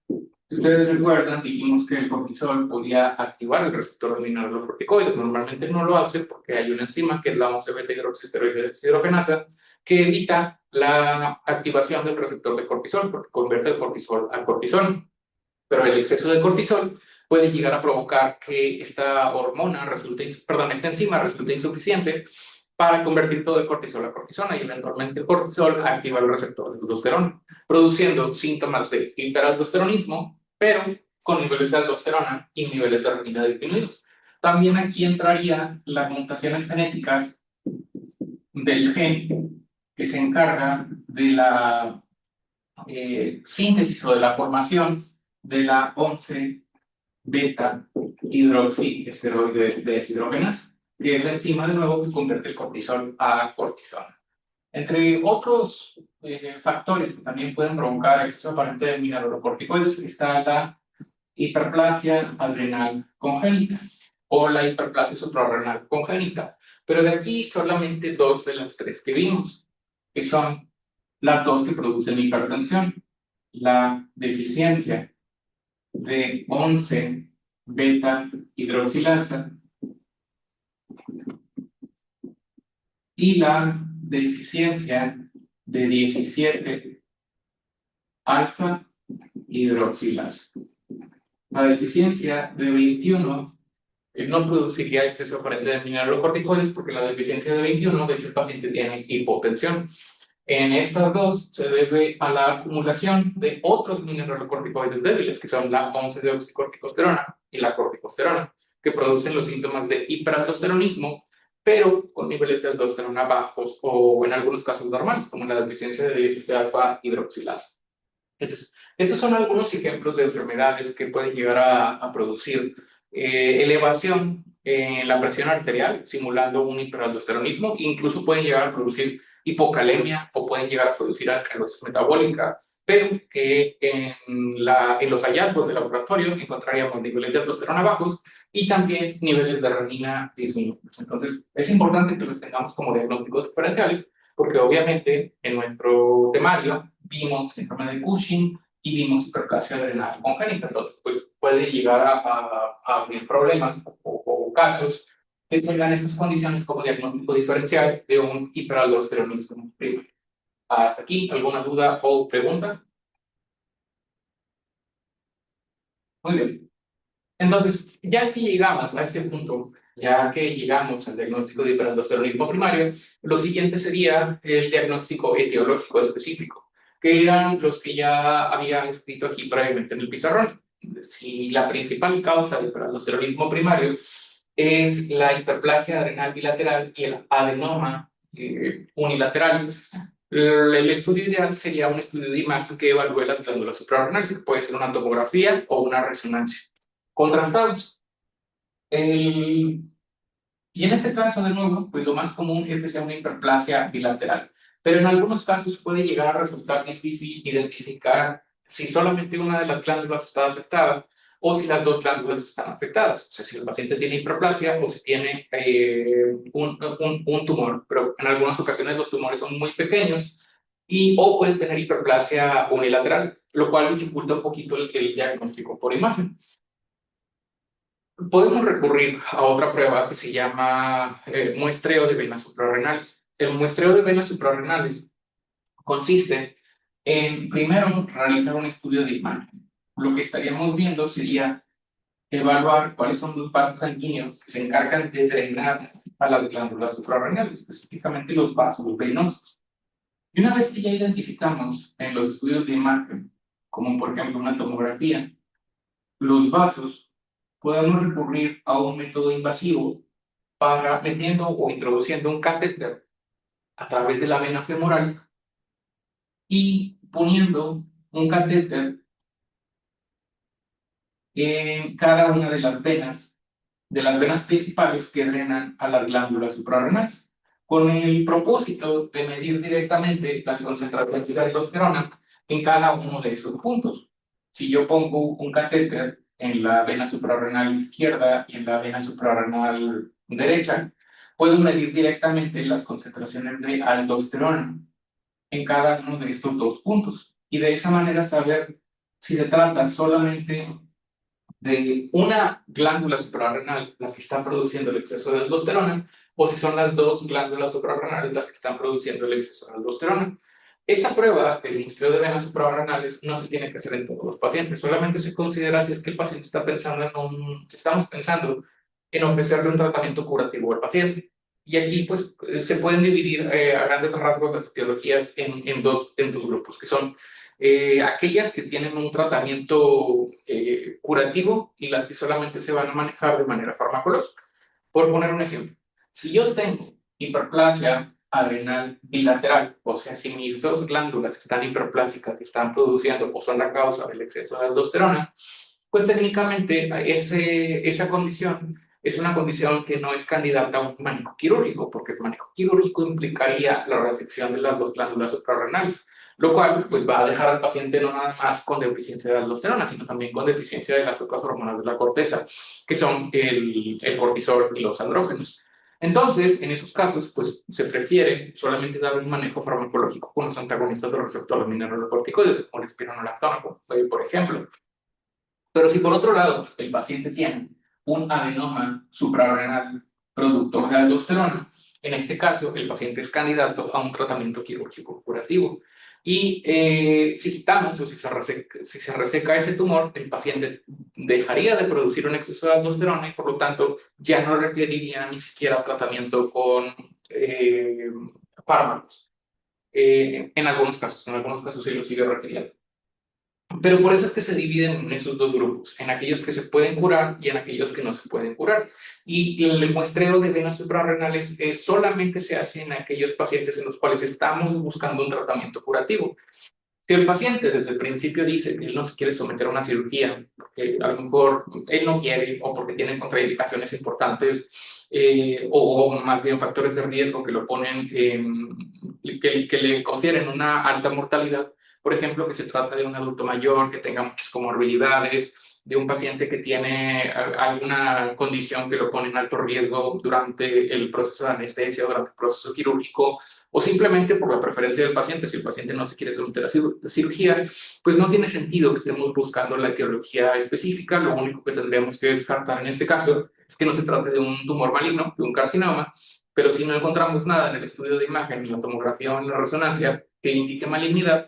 Si ustedes recuerdan, dijimos que el cortisol podía activar el receptor de mineralocorticoides. Normalmente no lo hace porque hay una enzima que es la 11-beta-hidroxiesteroide deshidrogenasa que evita la activación del receptor de cortisol porque convierte el cortisol a cortisol. Pero el exceso de cortisol puede llegar a provocar que esta esta enzima resulte insuficiente para convertir todo el cortisol a cortisona y eventualmente el cortisol activa el receptor de aldosterona, produciendo síntomas de hiperaldosteronismo, pero con niveles de aldosterona y niveles de renina disminuidos. También aquí entrarían las mutaciones genéticas del gen que se encarga de la síntesis o de la formación de la 11-beta-hidroxiesteroide deshidrogenasa, que es la enzima de nuevo que convierte el cortisol a cortisona. Entre otros factores que también pueden provocar exceso aparente de mineralocorticoides está la hiperplasia adrenal congénita o la hiperplasia suprarrenal congénita. Pero de aquí solamente dos de las tres que vimos, que son las dos que producen hipertensión. La deficiencia de 11-beta-hidroxilasa y la deficiencia de 17-alfa-hidroxilasa. La deficiencia de 21 no produciría exceso aparente de mineralocorticoides porque la deficiencia de 21, de hecho, el paciente tiene hipotensión. En estas dos se debe a la acumulación de otros mineralocorticoides débiles, que son la 11-deoxicorticosterona y la corticosterona, que producen los síntomas de hiperaldosteronismo, pero con niveles de aldosterona bajos o en algunos casos normales, como la deficiencia de 17-alfa-hidroxilasa. Entonces, estos son algunos ejemplos de enfermedades que pueden llegar a producir elevación en la presión arterial, simulando un hiperaldosteronismo, incluso pueden llegar a producir hipocalemia o pueden llegar a producir alcalosis metabólica, pero que en los hallazgos de laboratorio encontraríamos niveles de aldosterona bajos y también niveles de renina disminuidos. Entonces, es importante que los tengamos como diagnósticos diferenciales, porque obviamente en nuestro temario vimos síndrome de Cushing y vimos hiperplasia adrenal congénita. Entonces, pues puede llegar a haber problemas o casos que tengan estas condiciones como diagnóstico diferencial de un hiperaldosteronismo primario. Hasta aquí, ¿alguna duda o pregunta? Muy bien. Entonces, ya que llegamos a este punto, ya que llegamos al diagnóstico de hiperaldosteronismo primario, lo siguiente sería el diagnóstico etiológico específico, que eran los que ya había escrito aquí previamente en el pizarrón. Si la principal causa de hiperaldosteronismo primario es la hiperplasia adrenal bilateral y el adenoma unilateral, el estudio ideal sería un estudio de imagen que evalúe las glándulas suprarrenales, que puede ser una tomografía o una resonancia contrastados. Y en este caso, de nuevo, pues lo más común es que sea una hiperplasia bilateral. Pero en algunos casos puede llegar a resultar difícil identificar si solamente una de las glándulas está afectada o si las dos glándulas están afectadas. O sea, si el paciente tiene hiperplasia o si tiene un tumor. Pero en algunas ocasiones los tumores son muy pequeños o puede tener hiperplasia unilateral, lo cual dificulta un poquito el diagnóstico por imagen. Podemos recurrir a otra prueba que se llama muestreo de venas suprarrenales. El muestreo de venas suprarrenales consiste en, primero, realizar un estudio de imagen. Lo que estaríamos viendo sería evaluar cuáles son los vasos sanguíneos que se encargan de drenar a las glándulas suprarrenales, específicamente los vasos venosos. Y una vez que ya identificamos en los estudios de imagen, como por ejemplo una tomografía, los vasos, podemos recurrir a un método invasivo para metiendo o introduciendo un catéter a través de la vena femoral y poniendo un catéter en cada una de las venas principales que drenan a las glándulas suprarrenales, con el propósito de medir directamente las concentraciones de aldosterona en cada uno de esos puntos. Si yo pongo un catéter en la vena suprarrenal izquierda y en la vena suprarrenal derecha, puedo medir directamente las concentraciones de aldosterona en cada uno de estos dos puntos y de esa manera saber si se trata solamente de una glándula suprarrenal la que está produciendo el exceso de aldosterona o si son las dos glándulas suprarrenales las que están produciendo el exceso de aldosterona. Esta prueba, el muestreo de venas suprarrenales, no se tiene que hacer en todos los pacientes, solamente se considera si es que el paciente está pensando estamos pensando en ofrecerle un tratamiento curativo al paciente. Y aquí, pues, se pueden dividir a grandes rasgos las etiologías en dos grupos, que son aquellas que tienen un tratamiento curativo y las que solamente se van a manejar de manera farmacológica. Por poner un ejemplo, si yo tengo hiperplasia adrenal bilateral, o sea, si mis dos glándulas están hiperplásicas, que están produciendo o son la causa del exceso de aldosterona, pues técnicamente esa condición es una condición que no es candidata a un manejo quirúrgico, porque el manejo quirúrgico implicaría la resección de las dos glándulas suprarrenales, lo cual pues va a dejar al paciente no nada más con deficiencia de aldosterona, sino también con deficiencia de las otras hormonas de la corteza, que son el cortisol y los andrógenos. Entonces, en esos casos, pues se prefiere solamente dar un manejo farmacológico con los antagonistas del receptor de mineralocorticoides, como el espironolactona, por ejemplo. Pero si por otro lado el paciente tiene un adenoma suprarrenal productor de aldosterona, en este caso el paciente es candidato a un tratamiento quirúrgico curativo. Y si quitamos o si se reseca ese tumor, el paciente dejaría de producir un exceso de aldosterona y por lo tanto ya no requeriría ni siquiera tratamiento con fármacos. En algunos casos sí lo sigue requiriendo. Pero por eso es que se dividen en esos dos grupos, en aquellos que se pueden curar y en aquellos que no se pueden curar. Y el muestreo de venas suprarrenales solamente se hace en aquellos pacientes en los cuales estamos buscando un tratamiento curativo. Si el paciente desde el principio dice que él no se quiere someter a una cirugía, porque a lo mejor él no quiere o porque tiene contraindicaciones importantes, o más bien factores de riesgo que lo ponen, que le confieren una alta mortalidad, por ejemplo, que se trata de un adulto mayor que tenga muchas comorbilidades, de un paciente que tiene alguna condición que lo pone en alto riesgo durante el proceso de anestesia, durante el proceso quirúrgico, o simplemente por la preferencia del paciente. Si el paciente no se quiere someter a cirugía, pues no tiene sentido que estemos buscando la etiología específica. Lo único que tendríamos que descartar en este caso es que no se trate de un tumor maligno, de un carcinoma, pero si no encontramos nada en el estudio de imagen, en la tomografía o en la resonancia que indique malignidad,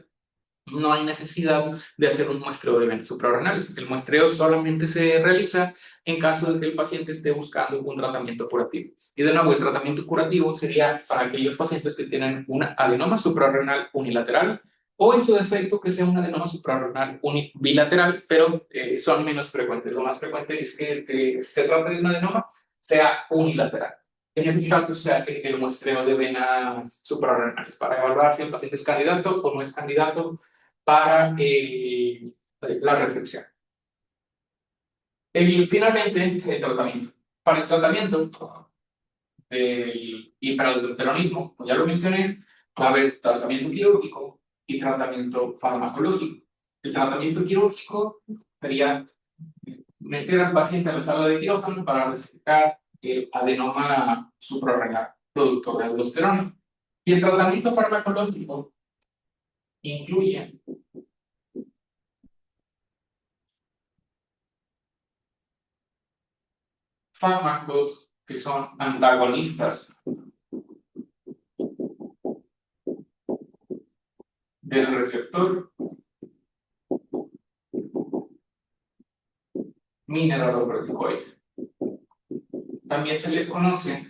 no hay necesidad de hacer un muestreo de venas suprarrenales. El muestreo solamente se realiza en caso de que el paciente esté buscando un tratamiento curativo. Y de nuevo, el tratamiento curativo sería para aquellos pacientes que tienen una adenoma suprarrenal unilateral o en su defecto que sea una adenoma suprarrenal bilateral, pero son menos frecuentes. Lo más frecuente es que si se trata de un adenoma, sea unilateral. En este caso se hace el muestreo de venas suprarrenales para evaluar si el paciente es candidato o no es candidato para la resección. Finalmente, el tratamiento. Para el tratamiento del hiperaldosteronismo, como ya lo mencioné, va a haber tratamiento quirúrgico y tratamiento farmacológico. El tratamiento quirúrgico sería meter al paciente a la sala de quirófano para resectar el adenoma suprarrenal, productor de aldosterona. Y el tratamiento farmacológico incluyen fármacos que son antagonistas del receptor mineralocorticoide. También se les conoce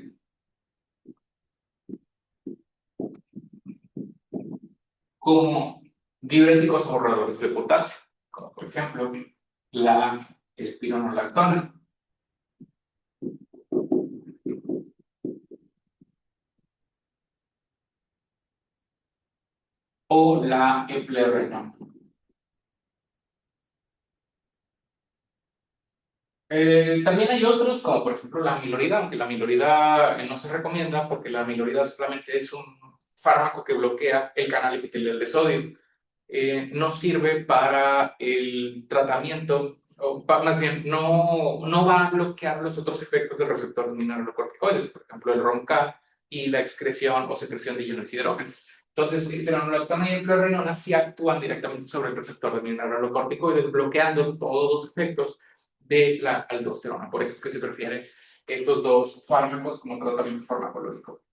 como diuréticos ahorradores de potasio, como por ejemplo la espironolactona o la eplerenona. También hay otros, como por ejemplo la amilorida, aunque la amilorida no se recomienda porque la amilorida solamente es un fármaco que bloquea el canal epitelial de sodio. No sirve para el tratamiento, o más bien, no va a bloquear los otros efectos del receptor de mineralocorticoides, por ejemplo, el ROMK y la excreción o secreción de iones hidrógenos. Entonces, espironolactona y eplerenona sí actúan directamente sobre el receptor de mineralocorticoides, bloqueando todos los efectos de la aldosterona. Por eso es que se prefieren estos dos fármacos como tratamiento farmacológico.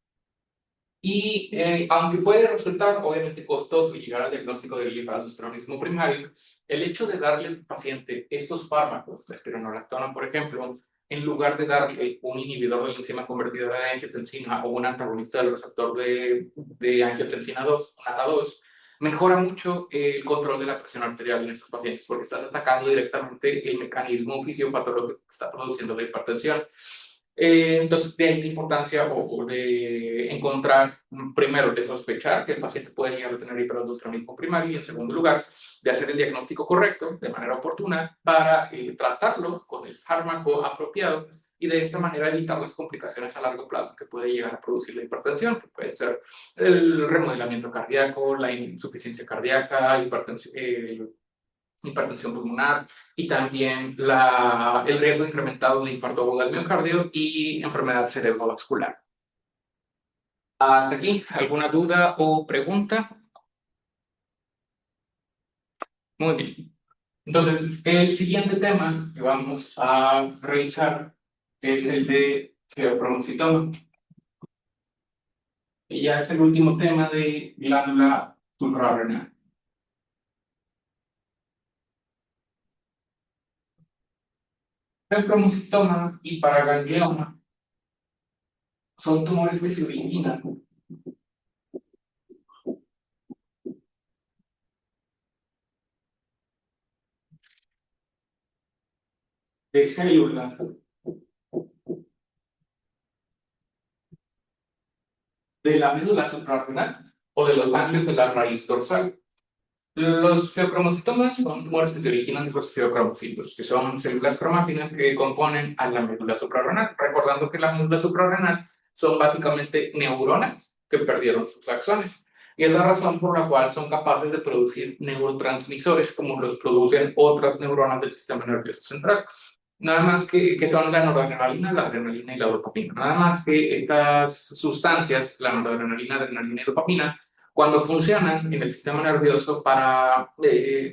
Y aunque puede resultar obviamente costoso llegar al diagnóstico del hiperaldosteronismo primario, el hecho de darle al paciente estos fármacos, la espironolactona por ejemplo, en lugar de darle un inhibidor de la enzima convertidora de angiotensina o un antagonista del receptor de angiotensina 2, ATA2, mejora mucho el control de la presión arterial en estos pacientes porque estás atacando directamente el mecanismo fisiopatológico que está produciendo la hipertensión. Entonces, de ahí la importancia o de encontrar, primero, de sospechar que el paciente puede llegar a tener hiperaldosteronismo primario y, en segundo lugar, de hacer el diagnóstico correcto de manera oportuna para tratarlo con el fármaco apropiado y de esta manera evitar las complicaciones a largo plazo que puede llegar a producir la hipertensión, que puede ser el remodelamiento cardíaco, la insuficiencia cardíaca, hipertensión pulmonar y también el riesgo incrementado de infarto agudo al miocardio y enfermedad cerebrovascular. Hasta aquí, ¿alguna duda o pregunta? Muy bien. Entonces, el siguiente tema que vamos a revisar es el de feopromocitoma. Y ya es el último tema de glándula suprarrenal. Feopromocitoma y paraganglioma son tumores que se originan de células de la médula suprarrenal o de los ganglios de la raíz dorsal. Los feocromocitomas son tumores que se originan de los feocromocitos, que son células cromáfinas que componen a la médula suprarrenal. Recordando que la médula suprarrenal son básicamente neuronas que perdieron sus axones. Y es la razón por la cual son capaces de producir neurotransmisores como los producen otras neuronas del sistema nervioso central. Nada más que son la noradrenalina, la adrenalina y la dopamina. Nada más que estas sustancias, la noradrenalina, adrenalina y dopamina, cuando funcionan en el sistema nervioso para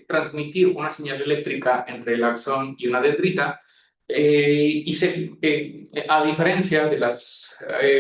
transmitir una señal eléctrica entre el axón y una dendrita, a diferencia de las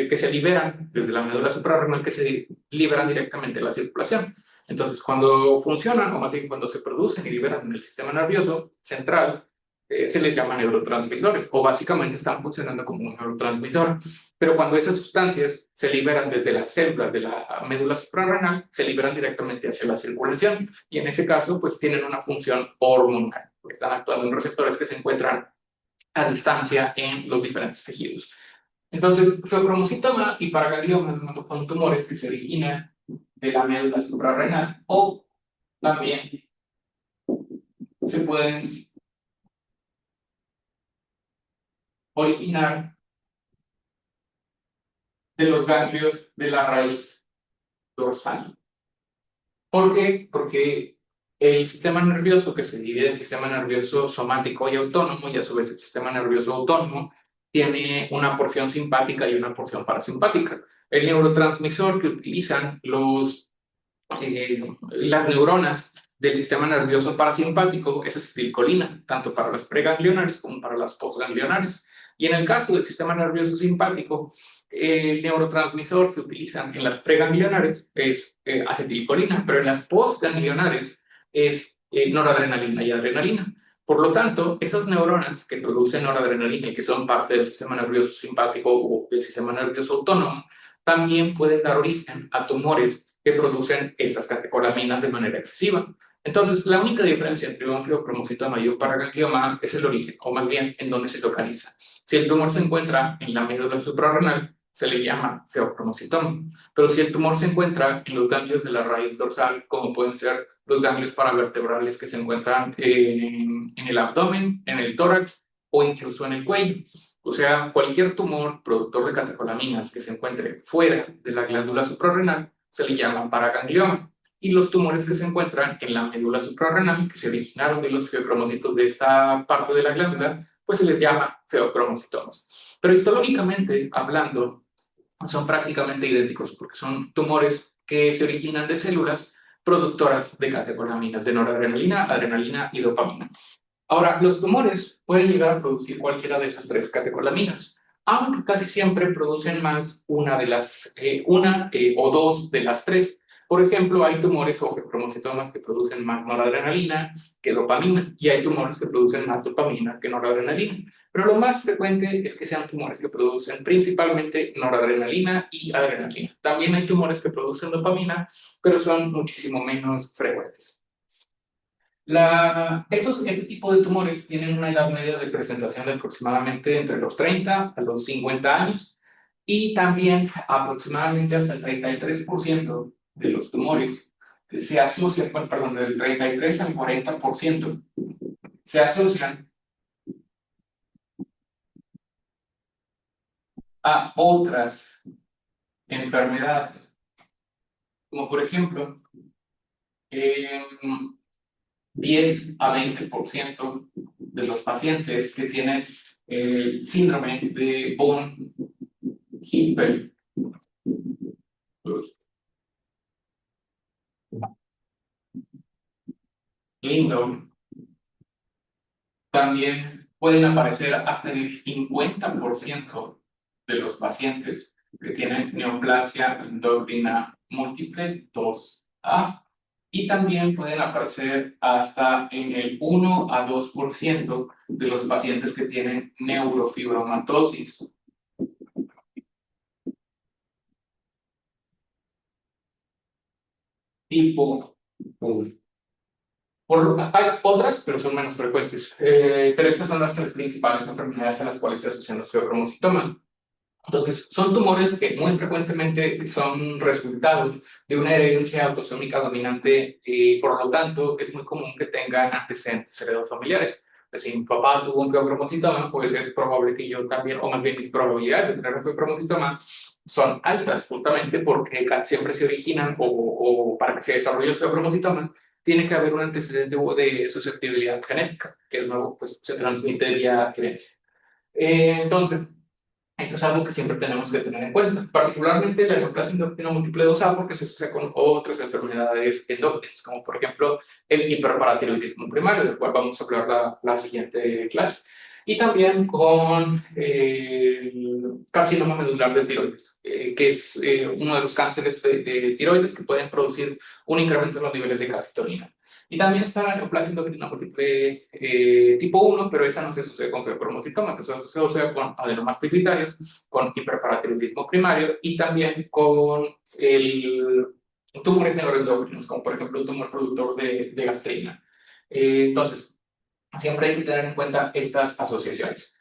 que se liberan desde la médula suprarrenal, que se liberan directamente de la circulación. Entonces, cuando funcionan, o más bien cuando se producen y liberan en el sistema nervioso central, se les llama neurotransmisores o básicamente están funcionando como un neurotransmisor. Pero cuando esas sustancias se liberan desde las células de la médula suprarrenal, se liberan directamente hacia la circulación y en ese caso pues tienen una función hormonal, porque están actuando en receptores que se encuentran a distancia en los diferentes tejidos. Entonces, feopromocitoma y paraganglioma son tumores que se originan de la médula suprarrenal o también se pueden originar de los ganglios de la raíz dorsal. ¿Por qué? Porque el sistema nervioso, que se divide en sistema nervioso somático y autónomo, y a su vez el sistema nervioso autónomo, tiene una porción simpática y una porción parasimpática. El neurotransmisor que utilizan los las neuronas del sistema nervioso parasimpático es acetilcolina, tanto para las preganglionares como para las postganglionares. Y en el caso del sistema nervioso simpático, el neurotransmisor que utilizan en las preganglionares es acetilcolina, pero en las postganglionares es noradrenalina y adrenalina. Por lo tanto, esas neuronas que producen noradrenalina y que son parte del sistema nervioso simpático o del sistema nervioso autónomo, también pueden dar origen a tumores que producen estas catecolaminas de manera excesiva. Entonces, la única diferencia entre un feocromocitoma y un paraganglioma es el origen, o más bien en dónde se localiza. Si el tumor se encuentra en la médula suprarrenal, se le llama feocromocitoma. Pero si el tumor se encuentra en los ganglios de la raíz dorsal, como pueden ser los ganglios paravertebrales que se encuentran en el abdomen, en el tórax o incluso en el cuello. O sea, cualquier tumor productor de catecolaminas que se encuentre fuera de la glándula suprarrenal se le llama paraganglioma. Y los tumores que se encuentran en la médula suprarrenal, que se originaron de los feocromocitos de esta parte de la glándula, pues se les llama feocromocitomas. Pero histológicamente hablando, son prácticamente idénticos porque son tumores que se originan de células productoras de catecolaminas, de noradrenalina, adrenalina y dopamina. Ahora, los tumores pueden llegar a producir cualquiera de esas tres catecolaminas, aunque casi siempre producen más una o dos de las tres. Por ejemplo, hay tumores o feocromocitomas que producen más noradrenalina que dopamina, y hay tumores que producen más dopamina que noradrenalina. Pero lo más frecuente es que sean tumores que producen principalmente noradrenalina y adrenalina. También hay tumores que producen dopamina, pero son muchísimo menos frecuentes. Este tipo de tumores tienen una edad media de presentación de aproximadamente entre los 30 a los 50 años, y también aproximadamente hasta el 33% de los tumores se asocian, bueno, perdón, del 33 al 40% se asocian a otras enfermedades, como por ejemplo, 10 a 20% de los pacientes que tienen el síndrome de von Hippel Lindau, también pueden aparecer hasta en el 50% de los pacientes que tienen neoplasia endocrina múltiple 2A, y también pueden aparecer hasta en el 1 a 2% de los pacientes que tienen neurofibromatosis tipo 1. Hay otras, pero son menos frecuentes. Pero estas son las tres principales enfermedades a las cuales se asocian los feocromocitomas. Entonces, son tumores que muy frecuentemente son resultado de una herencia autosómica dominante, y por lo tanto es muy común que tengan antecedentes heredofamiliares. Pues si mi papá tuvo un feocromocitoma, pues es probable que yo también, o más bien mis probabilidades de tener un feocromocitoma son altas, justamente porque casi siempre se originan, o para que se desarrolle el feocromocitoma, tiene que haber un antecedente de susceptibilidad genética, que luego pues, se transmite vía herencia. Entonces, esto es algo que siempre tenemos que tener en cuenta, particularmente la neoplasia endocrina múltiple 2A, porque se asocia con otras enfermedades endócrinas, como por ejemplo el hiperparatiroidismo primario, del cual vamos a hablar la siguiente clase, y también con el carcinoma medular de tiroides, que es uno de los cánceres de tiroides que pueden producir un incremento en los niveles de calcitonina. Y también está la neoplasia endocrina múltiple tipo 1, pero esa no se asocia con feocromocitomas, se asocia con adenomas pituitarios, con hiperparatiroidismo primario y también con tumores neuroendocrinos, como por ejemplo el tumor productor de gastrina. Entonces, siempre hay que tener en cuenta estas asociaciones.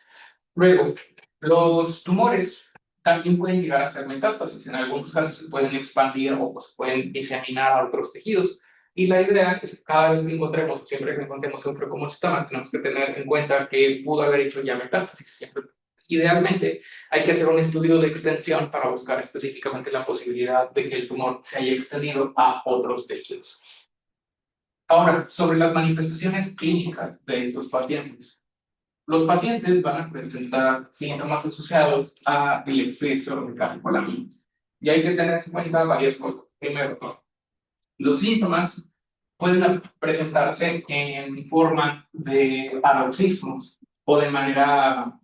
Luego, los tumores también pueden llegar a ser metástasis. En algunos casos se pueden expandir o pues, pueden diseminar a otros tejidos. Y la idea es que cada vez que encontremos, siempre que encontremos un feocromocitoma, tenemos que tener en cuenta que pudo haber hecho ya metástasis. Siempre, idealmente, hay que hacer un estudio de extensión para buscar específicamente la posibilidad de que el tumor se haya extendido a otros tejidos. Ahora, sobre las manifestaciones clínicas de estos pacientes. Los pacientes van a presentar síntomas asociados a el exceso de catecolaminas. Y hay que tener en cuenta varias cosas. Primero, Los síntomas pueden presentarse en forma de paroxismos o de manera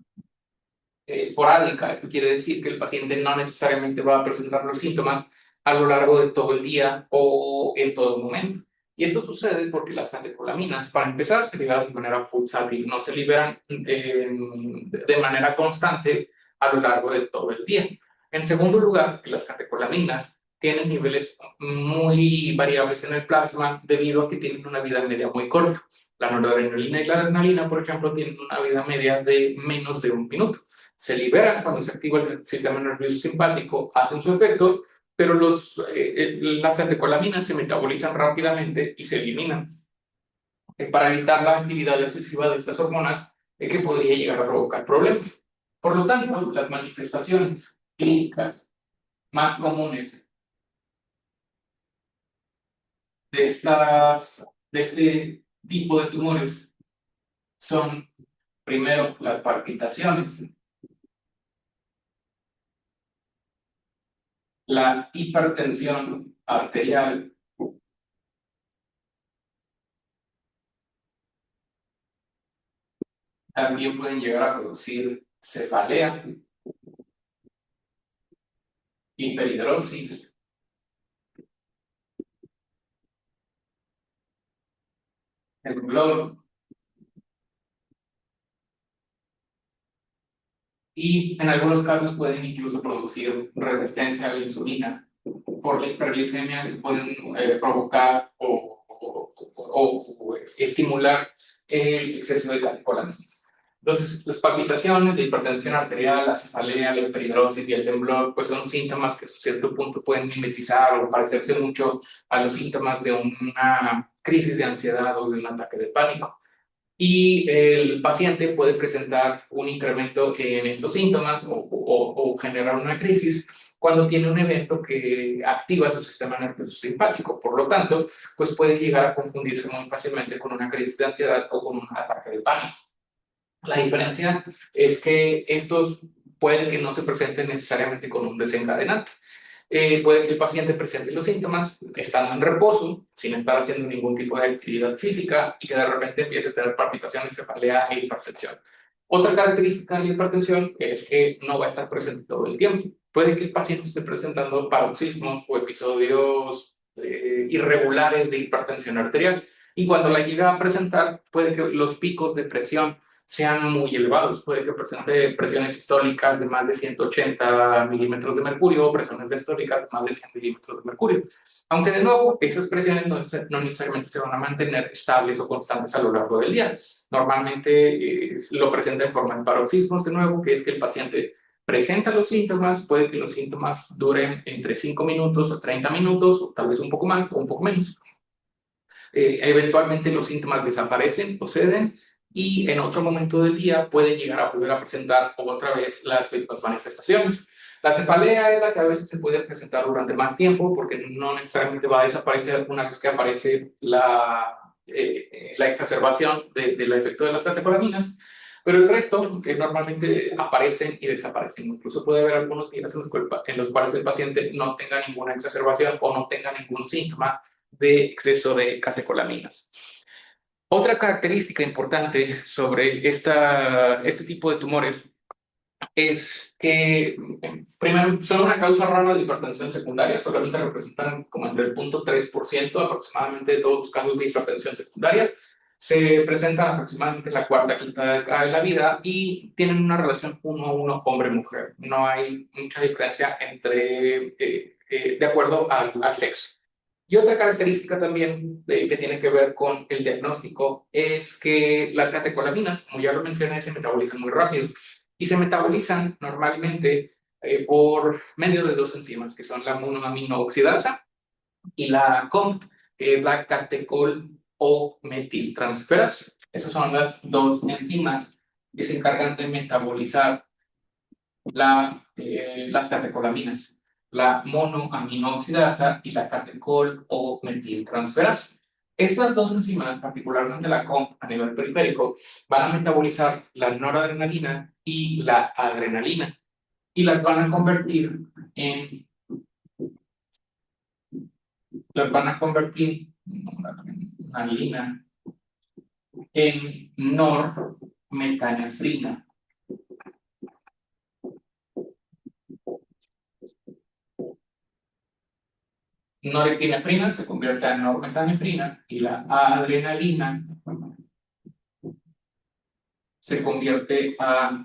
esporádica. Esto quiere decir que el paciente no necesariamente va a presentar los síntomas a lo largo de todo el día o en todo momento. Y esto sucede porque las catecolaminas, para empezar, se liberan de manera pulsátil, no se liberan de manera constante a lo largo de todo el día. En segundo lugar, las catecolaminas tienen niveles muy variables en el plasma debido a que tienen una vida media muy corta. La noradrenalina y la adrenalina, por ejemplo, tienen una vida media de menos de un minuto. Se liberan cuando se activa el sistema nervioso simpático, hacen su efecto, pero las catecolaminas se metabolizan rápidamente y se eliminan para evitar la actividad excesiva de estas hormonas que podría llegar a provocar problemas. Por lo tanto, las manifestaciones clínicas más comunes de este tipo de tumores son, primero, las palpitaciones, la hipertensión arterial, también pueden llegar a producir cefalea, hiperhidrosis, temblor y en algunos casos pueden incluso producir resistencia a la insulina por la hiperglicemia que pueden provocar o estimular el exceso de catecolaminas. Entonces, las palpitaciones, la hipertensión arterial, la cefalea, la hiperhidrosis y el temblor, pues son síntomas que a cierto punto pueden mimetizar o parecerse mucho a los síntomas de una crisis de ansiedad o de un ataque de pánico. Y el paciente puede presentar un incremento en estos síntomas o generar una crisis cuando tiene un evento que activa su sistema nervioso simpático. Por lo tanto, pues puede llegar a confundirse muy fácilmente con una crisis de ansiedad o con un ataque de pánico. La diferencia es que estos puede que no se presenten necesariamente con un desencadenante. Puede que el paciente presente los síntomas estando en reposo, sin estar haciendo ningún tipo de actividad física y que de repente empiece a tener palpitaciones, cefalea e hipertensión. Otra característica de la hipertensión es que no va a estar presente todo el tiempo. Puede que el paciente esté presentando paroxismos o episodios irregulares de hipertensión arterial y cuando la llega a presentar puede que los picos de presión sean muy elevados. Puede que presente presiones sistólicas de más de 180 milímetros de mercurio o presiones diastólicas de más de 100 milímetros de mercurio. Aunque de nuevo, esas presiones no necesariamente se van a mantener estables o constantes a lo largo del día. Normalmente lo presenta en forma de paroxismos, de nuevo, que es que el paciente presenta los síntomas, puede que los síntomas duren entre 5 minutos o 30 minutos, o tal vez un poco más o un poco menos. Eventualmente los síntomas desaparecen o ceden y en otro momento del día pueden llegar a volver a presentar otra vez las mismas manifestaciones. La cefalea es la que a veces se puede presentar durante más tiempo porque no necesariamente va a desaparecer una vez que aparece la exacerbación del efecto de las catecolaminas, pero el resto normalmente aparecen y desaparecen. Incluso puede haber algunos días en los cuales el paciente no tenga ninguna exacerbación o no tenga ningún síntoma de exceso de catecolaminas. Otra característica importante sobre este tipo de tumores es que, primero, son una causa rara de hipertensión secundaria, solamente representan como entre el 0.3% aproximadamente de todos los casos de hipertensión secundaria. Se presentan aproximadamente en la cuarta, quinta década de la vida y tienen una relación 1 a 1 hombre-mujer. No hay mucha diferencia de acuerdo al sexo. Y otra característica también que tiene que ver con el diagnóstico es que las catecolaminas, como ya lo mencioné, se metabolizan muy rápido y se metabolizan normalmente por medio de dos enzimas, que son la monoaminooxidasa y la COMT, que es la catecol o metiltransferasa. Esas son las dos enzimas que se encargan de metabolizar las catecolaminas, la monoaminooxidasa y la catecol o metiltransferasa. Estas dos enzimas, particularmente la COMP a nivel periférico, van a metabolizar la noradrenalina y la adrenalina y las van a convertir en las van a convertir una lina en normetanefrina. Norepinefrina se convierte en normetanefrina y la adrenalina se convierte a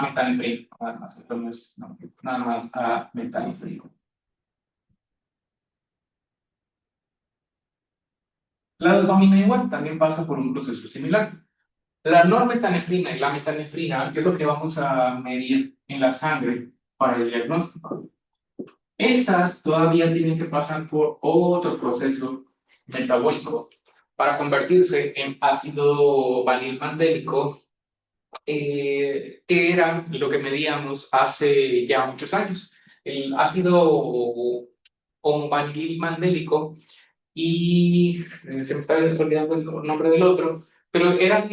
metanefrina, nada más, entonces, no, nada más a metanefrina. La dopamina igual también pasa por un proceso similar. La normetanefrina y la metanefrina, que es lo que vamos a medir en la sangre para el diagnóstico, estas todavía tienen que pasar por otro proceso metabólico para convertirse en ácido vanilmandélico, que era lo que medíamos hace ya muchos años. El ácido vanilmandélico y se me está olvidando el nombre del otro, pero eran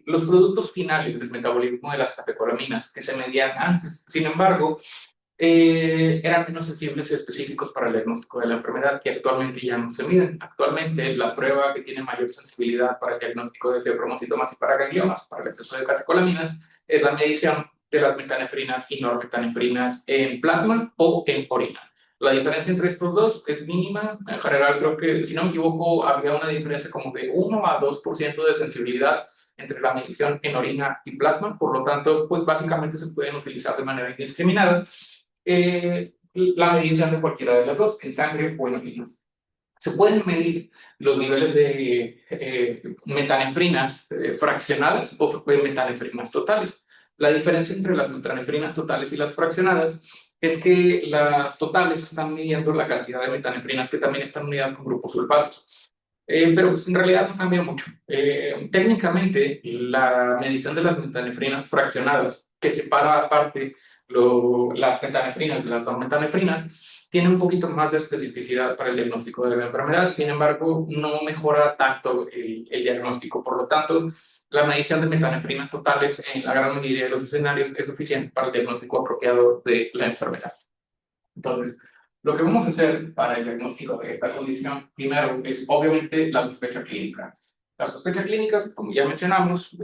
los productos finales del metabolismo de las catecolaminas que se medían antes. Sin embargo, eran menos sensibles y específicos para el diagnóstico de la enfermedad, que actualmente ya no se miden. Actualmente, la prueba que tiene mayor sensibilidad para el diagnóstico de fibromasitomas y para gangliomas, para el exceso de catecolaminas, es la medición de las metanefrinas y normetanefrinas en plasma o en orina. La diferencia entre estos dos es mínima. En general, creo que, si no me equivoco, había una diferencia como de 1 a 2% de sensibilidad entre la medición en orina y plasma. Por lo tanto, pues básicamente se pueden utilizar de manera indiscriminada la medición de cualquiera de las dos, en sangre o en orina. Se pueden medir los niveles de metanefrinas fraccionadas o metanefrinas totales. La diferencia entre las metanefrinas totales y las fraccionadas es que las totales están midiendo la cantidad de metanefrinas que también están unidas con grupos sulfatos. Pero pues en realidad no cambia mucho. Técnicamente, la medición de las metanefrinas fraccionadas, que separa aparte las metanefrinas de las no metanefrinas, tiene un poquito más de especificidad para el diagnóstico de la enfermedad. Sin embargo, no mejora tanto el diagnóstico. Por lo tanto, la medición de metanefrinas totales en la gran mayoría de los escenarios es suficiente para el diagnóstico apropiado de la enfermedad. Entonces, lo que vamos a hacer para el diagnóstico de esta condición, primero, es obviamente la sospecha clínica. La sospecha clínica, como ya mencionamos,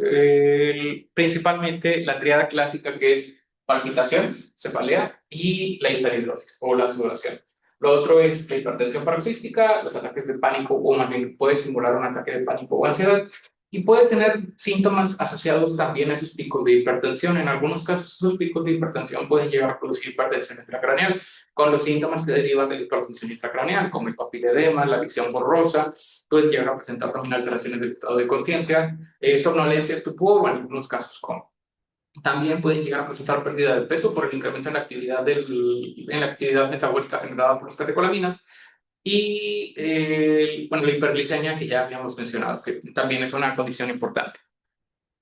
principalmente la triada clásica que es palpitaciones, cefalea y la hiperhidrosis o la sudoración. Lo otro es la hipertensión paroxística, los ataques de pánico o más bien puede simular un ataque de pánico o ansiedad y puede tener síntomas asociados también a esos picos de hipertensión. En algunos casos, esos picos de hipertensión pueden llegar a producir hipertensión intracraneal con los síntomas que derivan de la hipertensión intracraneal, como el papiledema, la visión borrosa, pueden llegar a presentar también alteraciones del estado de conciencia, somnolencia, estupor o en algunos casos coma. También pueden llegar a presentar pérdida de peso por el incremento en la actividad metabólica generada por las catecolaminas y bueno, la hiperglicemia que ya habíamos mencionado, que también es una condición importante.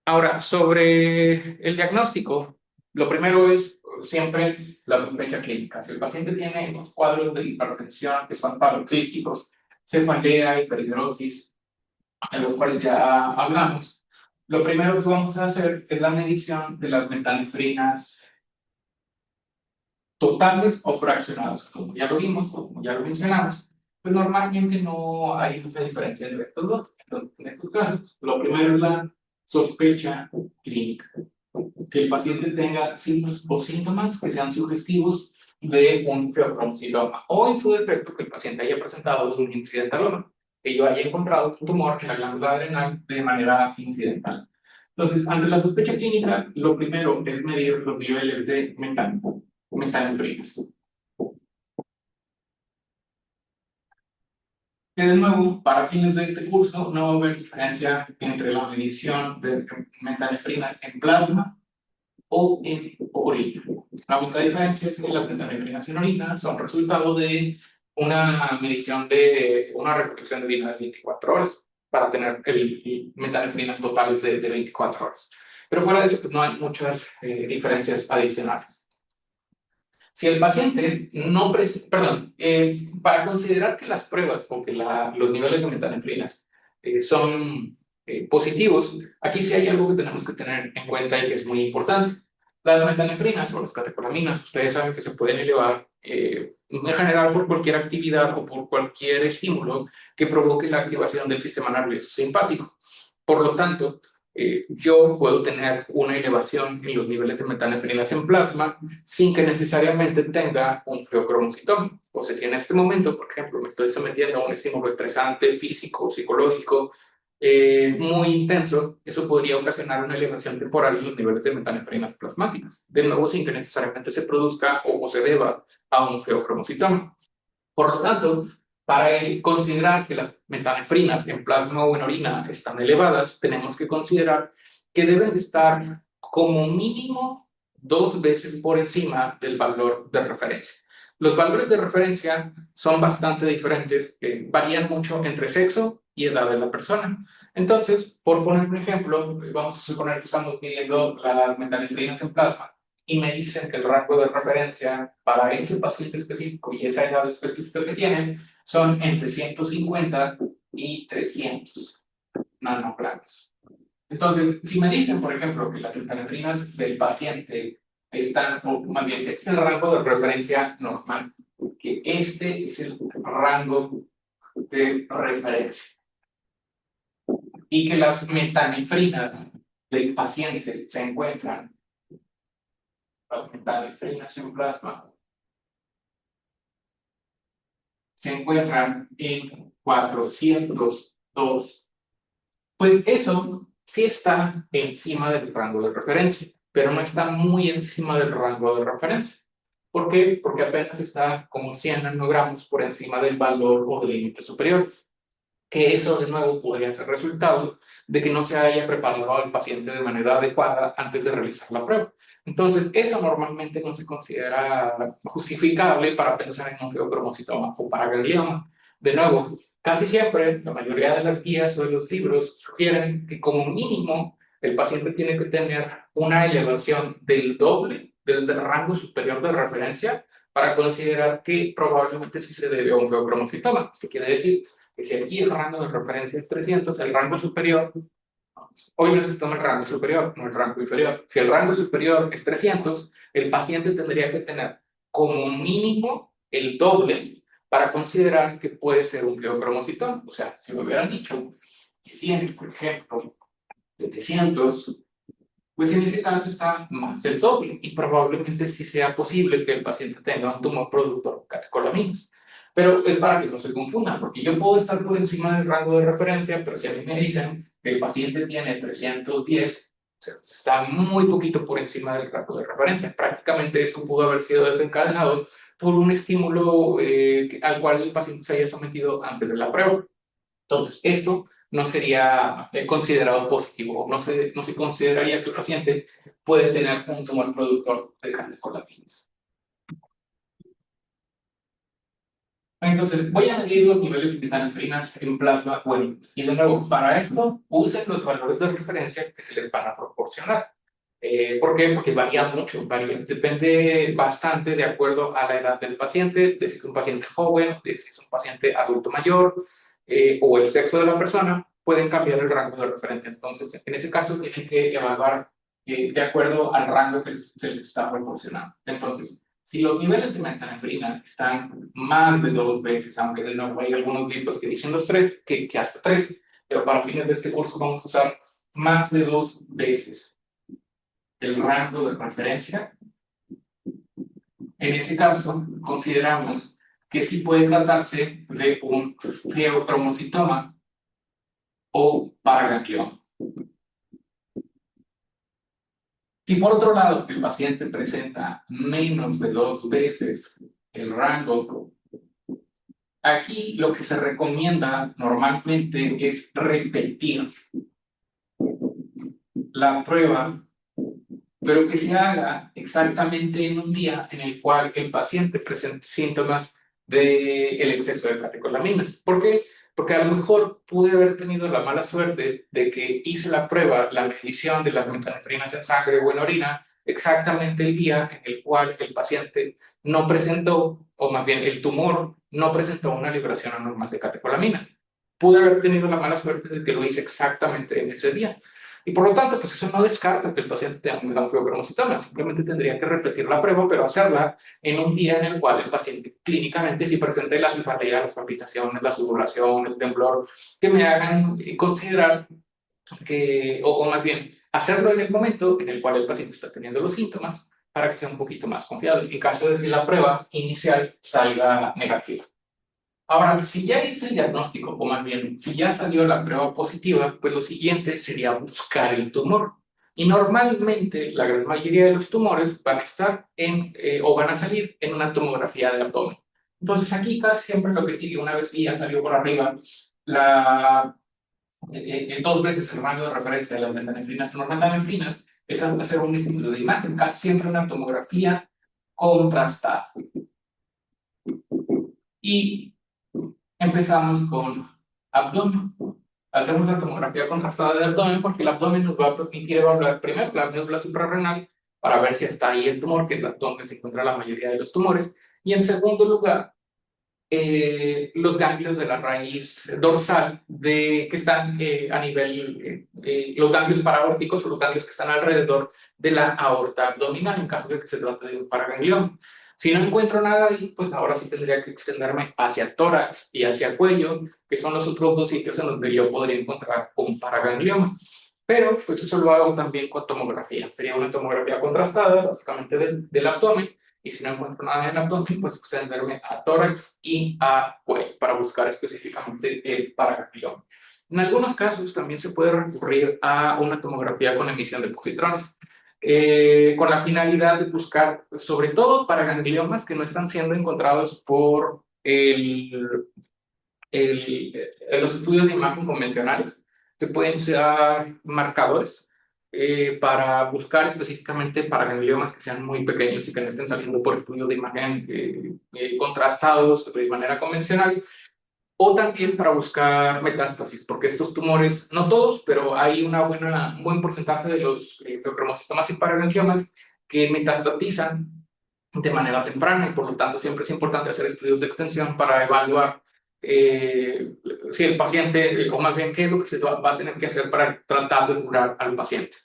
Ahora, sobre el diagnóstico, lo primero es siempre la sospecha clínica. Si el paciente tiene los cuadros de hipertensión que son paroxísticos, cefalea, hiperhidrosis, en los cuales ya hablamos, lo primero que vamos a hacer es la medición de las metanefrinas totales o fraccionadas. Como ya lo vimos, como ya lo mencionamos, pues normalmente no hay mucha diferencia entre estos dos. Entonces, en estos casos, lo primero es la sospecha clínica. Que el paciente tenga signos o síntomas que sean sugestivos de un fibromuciloma o en su defecto que el paciente haya presentado un incidentaloma, que yo haya encontrado un tumor en la glándula adrenal de manera incidental. Entonces, ante la sospecha clínica, lo primero es medir los niveles de metanefrinas. Que de nuevo, para fines de este curso, no va a haber diferencia entre la medición de metanefrinas en plasma o en orina. La única diferencia es que las metanefrinas en orina son resultado de una medición de una recolección de orina de 24 horas para tener el metanefrinas totales de 24 horas. Pero fuera de eso, pues no hay muchas diferencias adicionales. Si el paciente no perdón, para considerar que las pruebas o que los niveles de metanefrinas son positivos, aquí sí hay algo que tenemos que tener en cuenta y que es muy importante. Las metanefrinas o las catecolaminas, ustedes saben que se pueden elevar en general por cualquier actividad o por cualquier estímulo que provoque la activación del sistema nervioso simpático. Por lo tanto, yo puedo tener una elevación en los niveles de metanefrinas en plasma sin que necesariamente tenga un feocromocitoma. O sea, si en este momento, por ejemplo, me estoy sometiendo a un estímulo estresante, físico, psicológico, muy intenso, eso podría ocasionar una elevación temporal en los niveles de metanefrinas plasmáticas, de nuevo sin que necesariamente se produzca o se deba a un feocromocitoma. Por lo tanto, para considerar que las metanefrinas en plasma o en orina están elevadas, tenemos que considerar que deben de estar como mínimo 2 veces por encima del valor de referencia. Los valores de referencia son bastante diferentes, varían mucho entre sexo y edad de la persona. Entonces, por poner un ejemplo, vamos a suponer que estamos midiendo las metanefrinas en plasma y me dicen que el rango de referencia para ese paciente específico y esa edad específica que tienen son entre 150 y 300 nanogramos. Entonces, si me dicen, por ejemplo, que las metanefrinas del paciente están, o más bien, este es el rango de referencia normal, que este es el rango de referencia, y que las metanefrinas del paciente se encuentran, las metanefrinas en plasma, se encuentran en 402, pues eso sí está encima del rango de referencia, pero no está muy encima del rango de referencia. ¿Por qué? Porque apenas está como 100 nanogramos por encima del valor o del límite superior, que eso de nuevo podría ser resultado de que no se haya preparado al paciente de manera adecuada antes de realizar la prueba. Entonces, eso normalmente no se considera justificable para pensar en un feocromocitoma o para ganglioma. De nuevo, casi siempre, la mayoría de las guías o de los libros sugieren que como mínimo el paciente tiene que tener una elevación del doble del rango superior de referencia para considerar que probablemente sí se debe a un feocromocitoma. ¿Qué quiere decir? Que si aquí el rango de referencia es 300, el rango superior, hoy necesitamos el rango superior, no el rango inferior. Si el rango superior es 300, el paciente tendría que tener como mínimo el doble para considerar que puede ser un feocromocitoma. O sea, si me hubieran dicho que tiene, por ejemplo, 700, pues en ese caso está más del doble y probablemente sí sea posible que el paciente tenga un tumor productor de catecolaminas. Pero es para que no se confundan, porque yo puedo estar por encima del rango de referencia, pero si a mí me dicen que el paciente tiene 310, o sea, está muy poquito por encima del rango de referencia. Prácticamente eso pudo haber sido desencadenado por un estímulo al cual el paciente se haya sometido antes de la prueba. Entonces, esto no sería considerado positivo, no se consideraría que el paciente puede tener un tumor productor de catecolaminas. Entonces, voy a medir los niveles de metanefrinas en plasma, bueno, y de nuevo, para esto, usen los valores de referencia que se les van a proporcionar. ¿Por qué? Porque varía mucho, depende bastante de acuerdo a la edad del paciente, de si es un paciente joven, de si es un paciente adulto mayor, o el sexo de la persona, pueden cambiar el rango de referencia. Entonces, en ese caso, tienen que evaluar de acuerdo al rango que se les está proporcionando. Entonces, si los niveles de metanefrina están más de 2 veces, aunque de nuevo hay algunos libros que dicen los 3, que hasta 3, pero para fines de este curso vamos a usar más de 2 veces el rango de referencia. En ese caso, consideramos que sí puede tratarse de un feocromocitoma o paraganglioma. Si por otro lado el paciente presenta menos de 2 veces el rango, aquí lo que se recomienda normalmente es repetir la prueba, pero que se haga exactamente en un día en el cual el paciente presente síntomas del exceso de catecolaminas. ¿Por qué? Porque a lo mejor pude haber tenido la mala suerte de que hice la prueba, la medición de las metanefrinas en sangre o en orina, exactamente el día en el cual el paciente no presentó, o más bien el tumor no presentó una liberación anormal de catecolaminas. Pude haber tenido la mala suerte de que lo hice exactamente en ese día. Y por lo tanto, pues eso no descarta que el paciente tenga un feocromocitoma, simplemente tendría que repetir la prueba, pero hacerla en un día en el cual el paciente clínicamente sí presente la cefalea, las palpitaciones, la sudoración, el temblor, que me hagan considerar que, o más bien, hacerlo en el momento en el cual el paciente está teniendo los síntomas para que sea un poquito más confiable, en caso de que la prueba inicial salga negativa. Ahora, si ya hice el diagnóstico, o más bien, si ya salió la prueba positiva, pues lo siguiente sería buscar el tumor. Y normalmente la gran mayoría de los tumores van a estar o van a salir en una tomografía de abdomen. Entonces aquí casi siempre lo que sigue, una vez que ya salió por arriba la, dos veces el rango de referencia de las metanefrinas y normetanefrinas, es hacer un estudio de imagen, casi siempre una tomografía contrastada. Y empezamos con abdomen. Hacemos la tomografía contrastada del abdomen porque el abdomen nos va a permitir evaluar primero la médula suprarrenal para ver si está ahí el tumor, que es donde se encuentra la mayoría de los tumores. Y en segundo lugar, los ganglios de la raíz dorsal que están a nivel, los ganglios paraórticos o los ganglios que están alrededor de la aorta abdominal en caso de que se trate de un paraganglioma. Si no encuentro nada ahí, pues ahora sí tendría que extenderme hacia tórax y hacia cuello, que son los otros dos sitios en donde yo podría encontrar un paraganglioma. Pero pues eso lo hago también con tomografía. Sería una tomografía contrastada, básicamente del abdomen, y si no encuentro nada en el abdomen, pues extenderme a tórax y a cuello para buscar específicamente el paraganglioma. En algunos casos también se puede recurrir a una tomografía con emisión de positrones, con la finalidad de buscar sobre todo paragangliomas que no están siendo encontrados por los estudios de imagen convencionales. Se pueden usar marcadores para buscar específicamente paragangliomas que sean muy pequeños y que no estén saliendo por estudios de imagen contrastados de manera convencional, o también para buscar metástasis, porque estos tumores, no todos, pero hay un buen porcentaje de los feocromocitomas y paragangliomas que metastatizan de manera temprana y por lo tanto siempre es importante hacer estudios de extensión para evaluar si el paciente, o más bien qué es lo que se va a tener que hacer para tratar de curar al paciente.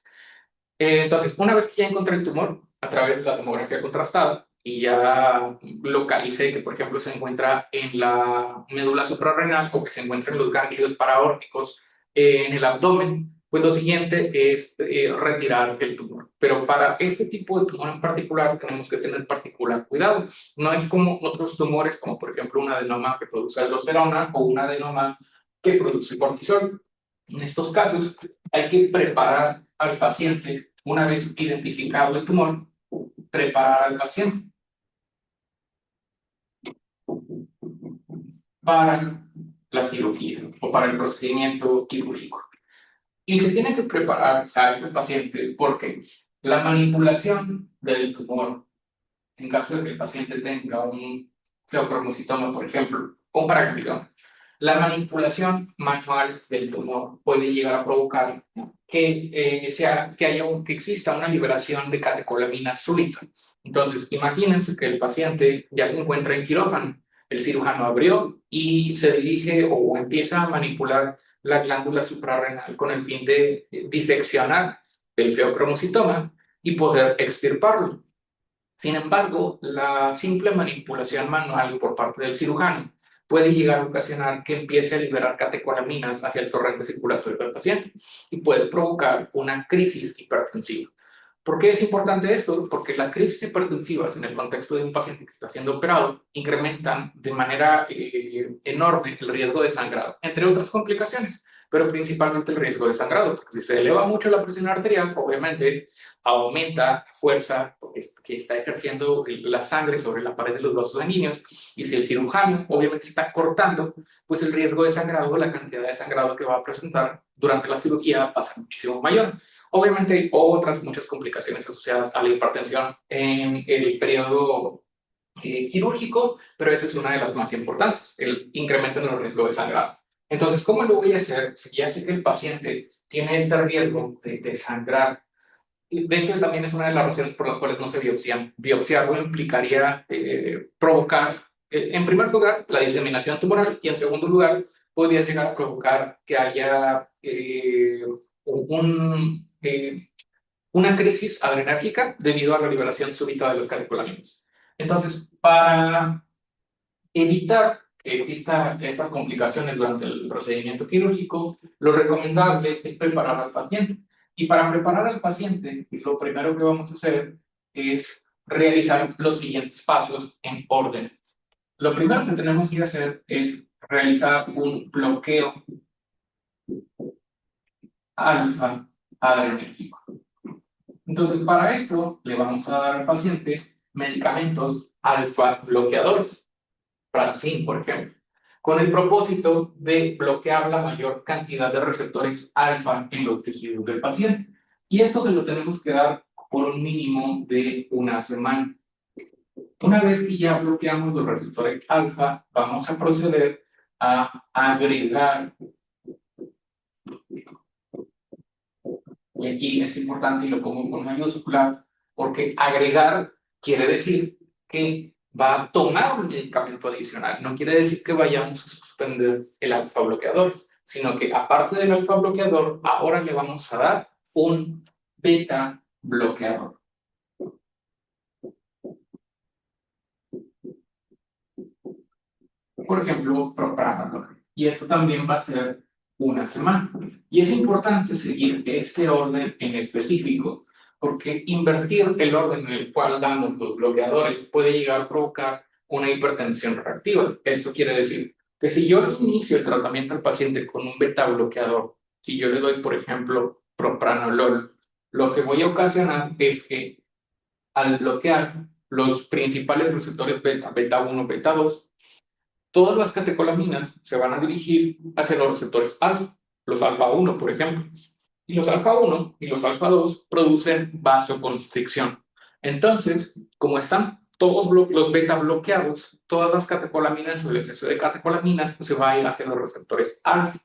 Entonces, una vez que ya encontré el tumor a través de la tomografía contrastada y ya localicé que, por ejemplo, se encuentra en la médula suprarrenal o que se encuentra en los ganglios paraórticos en el abdomen, pues lo siguiente es retirar el tumor. Pero para este tipo de tumor en particular tenemos que tener particular cuidado. No es como otros tumores, como por ejemplo un adenoma que produce aldosterona o un adenoma que produce cortisol. En estos casos hay que preparar al paciente, una vez identificado el tumor, preparar al paciente para la cirugía o para el procedimiento quirúrgico. Y se tiene que preparar a estos pacientes porque la manipulación del tumor, en caso de que el paciente tenga un feocromocitoma, por ejemplo, o un paraganglioma, la manipulación manual del tumor puede llegar a provocar que exista una liberación de catecolamina súbita. Entonces, imagínense que el paciente ya se encuentra en quirófano, el cirujano abrió y se dirige o empieza a manipular la glándula suprarrenal con el fin de diseccionar el feocromocitoma y poder extirparlo. Sin embargo, la simple manipulación manual por parte del cirujano puede llegar a ocasionar que empiece a liberar catecolaminas hacia el torrente circulatorio del paciente y puede provocar una crisis hipertensiva. ¿Por qué es importante esto? Porque las crisis hipertensivas en el contexto de un paciente que está siendo operado incrementan de manera enorme el riesgo de sangrado, entre otras complicaciones, pero principalmente el riesgo de sangrado, porque si se eleva mucho la presión arterial, obviamente aumenta la fuerza que está ejerciendo la sangre sobre la pared de los vasos sanguíneos, y si el cirujano obviamente está cortando, pues el riesgo de sangrado, la cantidad de sangrado que va a presentar durante la cirugía va a ser muchísimo mayor. Obviamente hay otras muchas complicaciones asociadas a la hipertensión en el periodo quirúrgico, pero esa es una de las más importantes, el incremento en el riesgo de sangrado. Entonces, ¿cómo lo voy a hacer si ya sé que el paciente tiene este riesgo de sangrar? De hecho, también es una de las razones por las cuales no se biopsian. Biopsiarlo implicaría provocar, en primer lugar, la diseminación tumoral y en segundo lugar, podría llegar a provocar que haya una crisis adrenérgica debido a la liberación súbita de los catecolaminos. Entonces, para evitar que exista estas complicaciones durante el procedimiento quirúrgico, lo recomendable es preparar al paciente. Y para preparar al paciente, lo primero que vamos a hacer es realizar los siguientes pasos en orden. Lo primero que tenemos que hacer es realizar un bloqueo alfa adrenérgico. Entonces, para esto, le vamos a dar al paciente medicamentos alfa bloqueadores, Prasusin, por ejemplo, con el propósito de bloquear la mayor cantidad de receptores alfa en los tejidos del paciente. Y esto se lo tenemos que dar por un mínimo de una semana. Una vez que ya bloqueamos los receptores alfa, vamos a proceder a agregar, y aquí es importante y lo pongo con mayúscula, porque agregar quiere decir que va a tomar un medicamento adicional. No quiere decir que vayamos a suspender el alfa bloqueador, sino que aparte del alfa bloqueador, ahora le vamos a dar un beta bloqueador. Por ejemplo, propranolol. Y esto también va a ser una semana. Y es importante seguir este orden en específico, porque invertir el orden en el cual damos los bloqueadores puede llegar a provocar una hipertensión reactiva. Esto quiere decir que si yo inicio el tratamiento al paciente con un beta bloqueador, si yo le doy, por ejemplo, propranolol, lo que voy a ocasionar es que al bloquear los principales receptores beta, beta 1, beta 2, todas las catecolaminas se van a dirigir hacia los receptores alfa, los alfa 1, por ejemplo. Y los alfa 1 y los alfa 2 producen vasoconstricción. Entonces, como están todos los beta bloqueados, todas las catecolaminas o el exceso de catecolaminas se va a ir hacia los receptores alfa.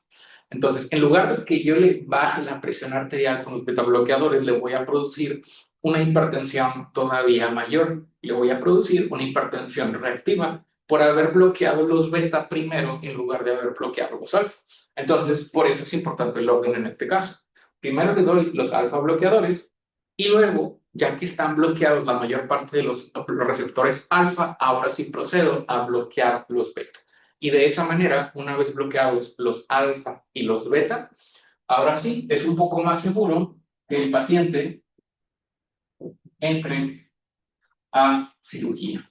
Entonces, en lugar de que yo le baje la presión arterial con los beta bloqueadores, le voy a producir una hipertensión todavía mayor. Le voy a producir una hipertensión reactiva por haber bloqueado los beta primero en lugar de haber bloqueado los alfa. Entonces, por eso es importante el orden en este caso. Primero le doy los alfa bloqueadores y luego, ya que están bloqueados la mayor parte de los receptores alfa, ahora sí procedo a bloquear los beta. Y de esa manera, una vez bloqueados los alfa y los beta, ahora sí es un poco más seguro que el paciente entre a cirugía.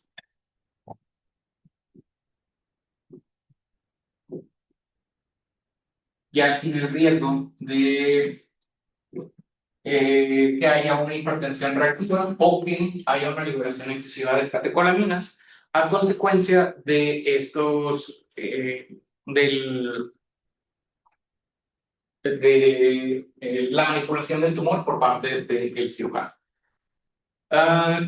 Ya sin el riesgo de que haya una hipertensión reactiva o que haya una liberación excesiva de catecolaminas a consecuencia de estos, la manipulación del tumor por parte del cirujano.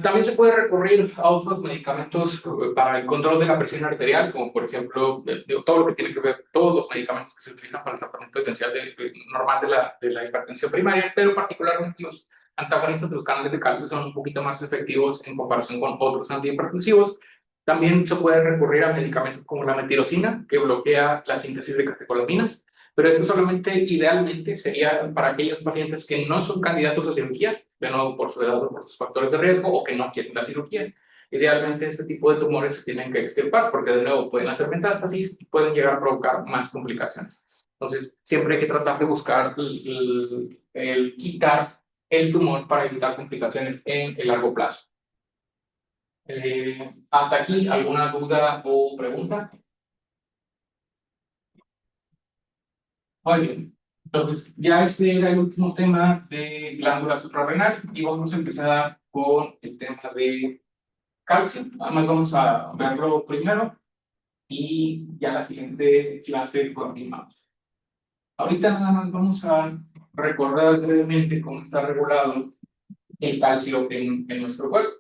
También se puede recurrir a otros medicamentos para el control de la presión arterial, como por ejemplo todo lo que tiene que ver, todos los medicamentos que se utilizan para el tratamiento esencial normal de la hipertensión primaria, pero particularmente los antagonistas de los canales de calcio son un poquito más efectivos en comparación con otros antihipertensivos. También se puede recurrir a medicamentos como la metirosina, que bloquea la síntesis de catecolaminas, pero esto solamente idealmente sería para aquellos pacientes que no son candidatos a cirugía, de nuevo por su edad o por sus factores de riesgo, o que no quieren la cirugía. Idealmente este tipo de tumores se tienen que extirpar porque de nuevo pueden hacer metástasis y pueden llegar a provocar más complicaciones. Entonces siempre hay que tratar de buscar el quitar el tumor para evitar complicaciones en el largo plazo. ¿Hasta aquí alguna duda o pregunta? Muy bien. Entonces, ya este era el último tema de glándula suprarrenal y vamos a empezar con el tema de calcio. Además, vamos a verlo primero y ya la siguiente clase continuamos. Ahorita nada más vamos a recordar brevemente cómo está regulado el calcio en nuestro cuerpo.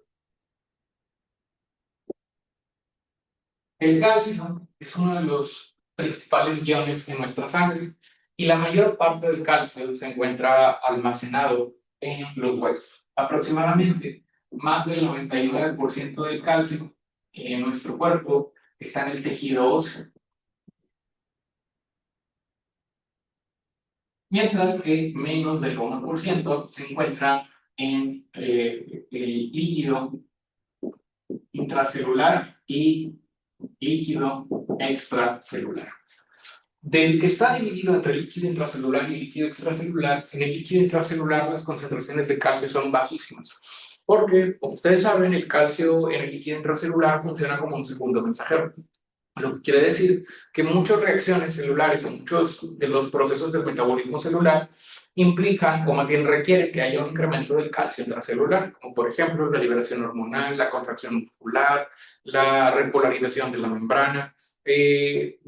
El calcio es uno de los principales iones en nuestra sangre y la mayor parte del calcio se encuentra almacenado en los huesos. Aproximadamente más del 99% del calcio en nuestro cuerpo está en el tejido óseo. mientras que menos del 1% se encuentra en el líquido intracelular y líquido extracelular. Del que está dividido entre líquido intracelular y líquido extracelular, en el líquido intracelular las concentraciones de calcio son bajísimas, porque, como ustedes saben, el calcio en el líquido intracelular funciona como un segundo mensajero. Lo que quiere decir que muchas reacciones celulares o muchos de los procesos del metabolismo celular implican, o más bien requieren, que haya un incremento del calcio intracelular, como por ejemplo la liberación hormonal, la contracción muscular, la repolarización de la membrana.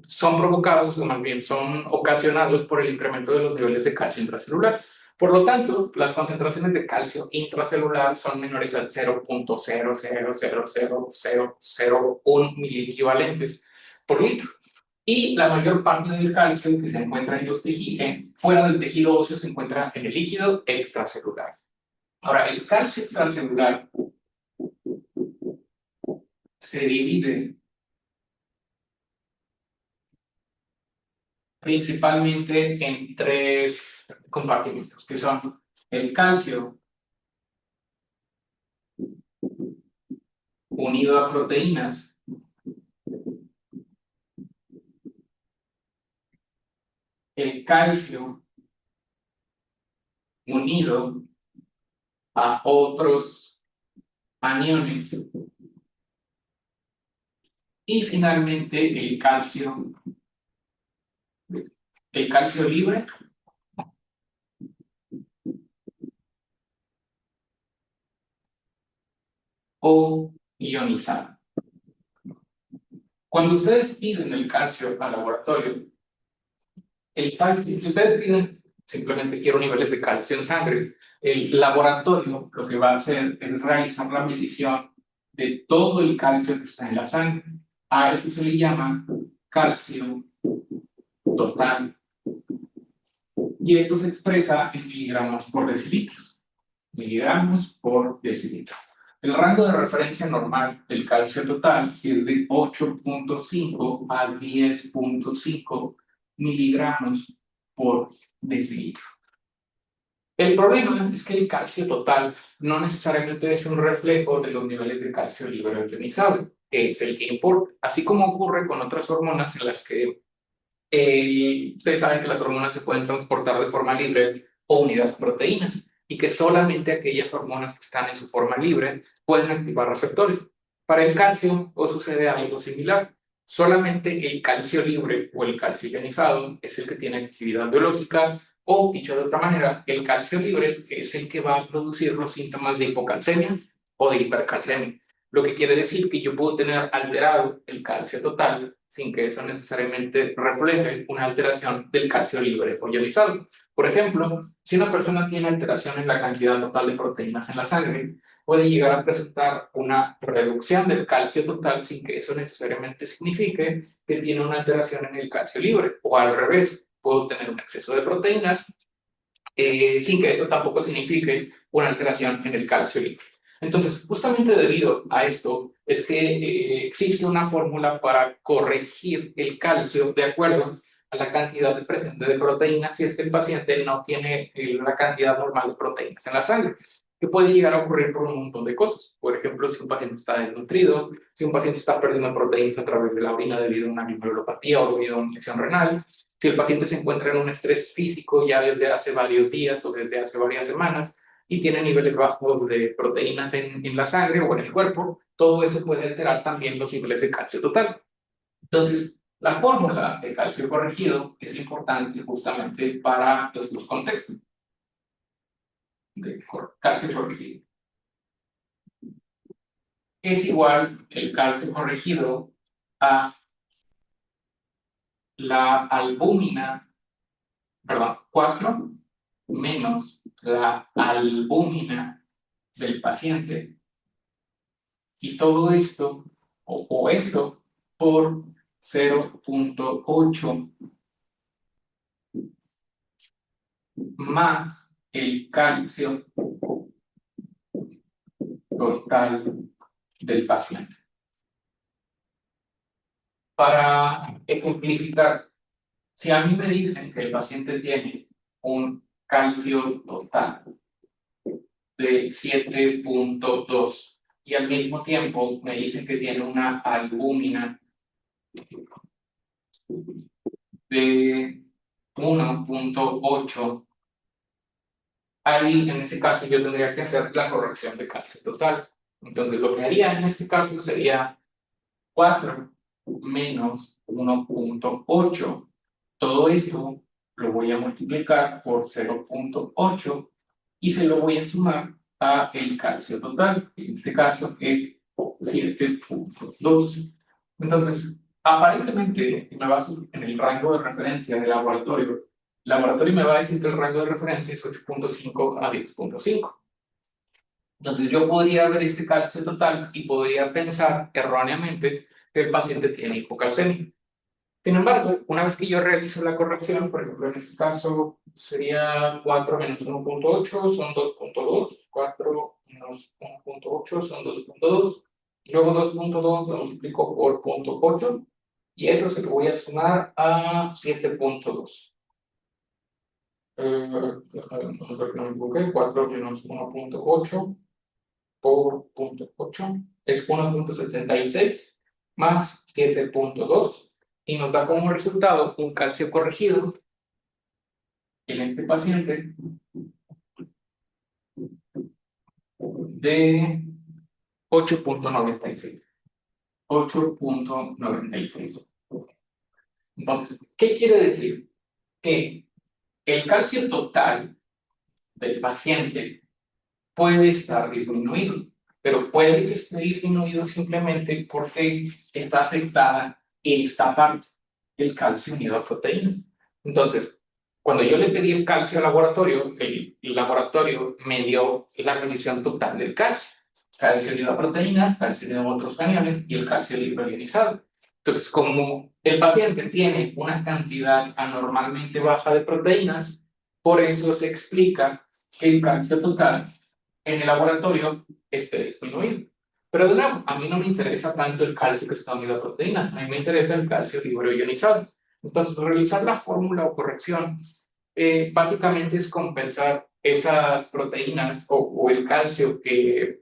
Son provocados, o más bien son ocasionados por el incremento de los niveles de calcio intracelular. Por lo tanto, las concentraciones de calcio intracelular son menores al 0.0000001 miliequivalentes por litro. Y la mayor parte del calcio que se encuentra en los fuera del tejido óseo se encuentra en el líquido extracelular. Ahora, el calcio extracelular se divide principalmente en tres compartimentos, que son el calcio unido a proteínas, el calcio unido a otros aniones y finalmente el calcio libre o ionizado. Cuando ustedes piden el calcio al laboratorio, si ustedes piden simplemente quiero niveles de calcio en sangre, el laboratorio lo que va a hacer es realizar la medición de todo el calcio que está en la sangre. A eso se le llama calcio total. Y esto se expresa en miligramos por decilitros. Miligramos por decilitro. El rango de referencia normal del calcio total es de 8.5 a 10.5 miligramos por decilitro. El problema es que el calcio total no necesariamente es un reflejo de los niveles de calcio libre o ionizado, que es el que importa, así como ocurre con otras hormonas en las que ustedes saben que las hormonas se pueden transportar de forma libre o unidas a proteínas y que solamente aquellas hormonas que están en su forma libre pueden activar receptores. Para el calcio o sucede algo similar. Solamente el calcio libre o el calcio ionizado es el que tiene actividad biológica o, dicho de otra manera, el calcio libre es el que va a producir los síntomas de hipocalcemia o de hipercalcemia. Lo que quiere decir que yo puedo tener alterado el calcio total sin que eso necesariamente refleje una alteración del calcio libre o ionizado. Por ejemplo, si una persona tiene alteración en la cantidad total de proteínas en la sangre, puede llegar a presentar una reducción del calcio total sin que eso necesariamente signifique que tiene una alteración en el calcio libre, o al revés, puedo tener un exceso de proteínas sin que eso tampoco signifique una alteración en el calcio libre. Entonces, justamente debido a esto, es que existe una fórmula para corregir el calcio de acuerdo a la cantidad de proteínas si es que el paciente no tiene la cantidad normal de proteínas en la sangre, que puede llegar a ocurrir por un montón de cosas. Por ejemplo, si un paciente está desnutrido, si un paciente está perdiendo proteínas a través de la orina debido a una glomerulopatía o debido a una lesión renal, si el paciente se encuentra en un estrés físico ya desde hace varios días o desde hace varias semanas y tiene niveles bajos de proteínas en la sangre o en el cuerpo, todo eso puede alterar también los niveles de calcio total. Entonces, la fórmula de calcio corregido es importante justamente para estos contextos de calcio corregido. Es igual el calcio corregido a la albúmina, perdón, 4 menos la albúmina del paciente y todo esto, o esto, por 0.8 más el calcio total del paciente. Para ejemplificar, si a mí me dicen que el paciente tiene un calcio total de 7.2 y al mismo tiempo me dicen que tiene una albúmina de 1.8, ahí en ese caso yo tendría que hacer la corrección de calcio total. Entonces lo que haría en este caso sería 4 menos 1.8. Todo esto lo voy a multiplicar por 0.8 y se lo voy a sumar a el calcio total, que en este caso es 7.2. Entonces, aparentemente, me baso en el rango de referencia del laboratorio. El laboratorio me va a decir que el rango de referencia es 8.5 a 10.5. Entonces, yo podría ver este calcio total y podría pensar erróneamente que el paciente tiene hipocalcemia. Sin embargo, una vez que yo realizo la corrección, por ejemplo, en este caso sería 4 menos 1.8 son 2.2, 4 menos 1.8 son 2.2, y luego 2.2 lo multiplico por 0.8, y eso se lo voy a sumar a 7.2. Vamos a ver que no me equivoqué, 4 menos 1.8 por 0.8 es 1.76 más 7.2 y nos da como resultado un calcio corregido en este paciente de 8.96. 8.96. Entonces, ¿qué quiere decir? Que el calcio total del paciente puede estar disminuido, pero puede que esté disminuido simplemente porque está afectada esta parte, el calcio unido a proteínas. Entonces, cuando yo le pedí el calcio al laboratorio, el laboratorio me dio la medición total del calcio. Calcio unido a proteínas, calcio unido a otros aniones y el calcio libre ionizado. Entonces, como el paciente tiene una cantidad anormalmente baja de proteínas, por eso se explica que el calcio total en el laboratorio esté disminuido. Pero de nuevo, a mí no me interesa tanto el calcio que está unido a proteínas, a mí me interesa el calcio libre ionizado. Entonces, realizar la fórmula o corrección básicamente es compensar esas proteínas o el calcio que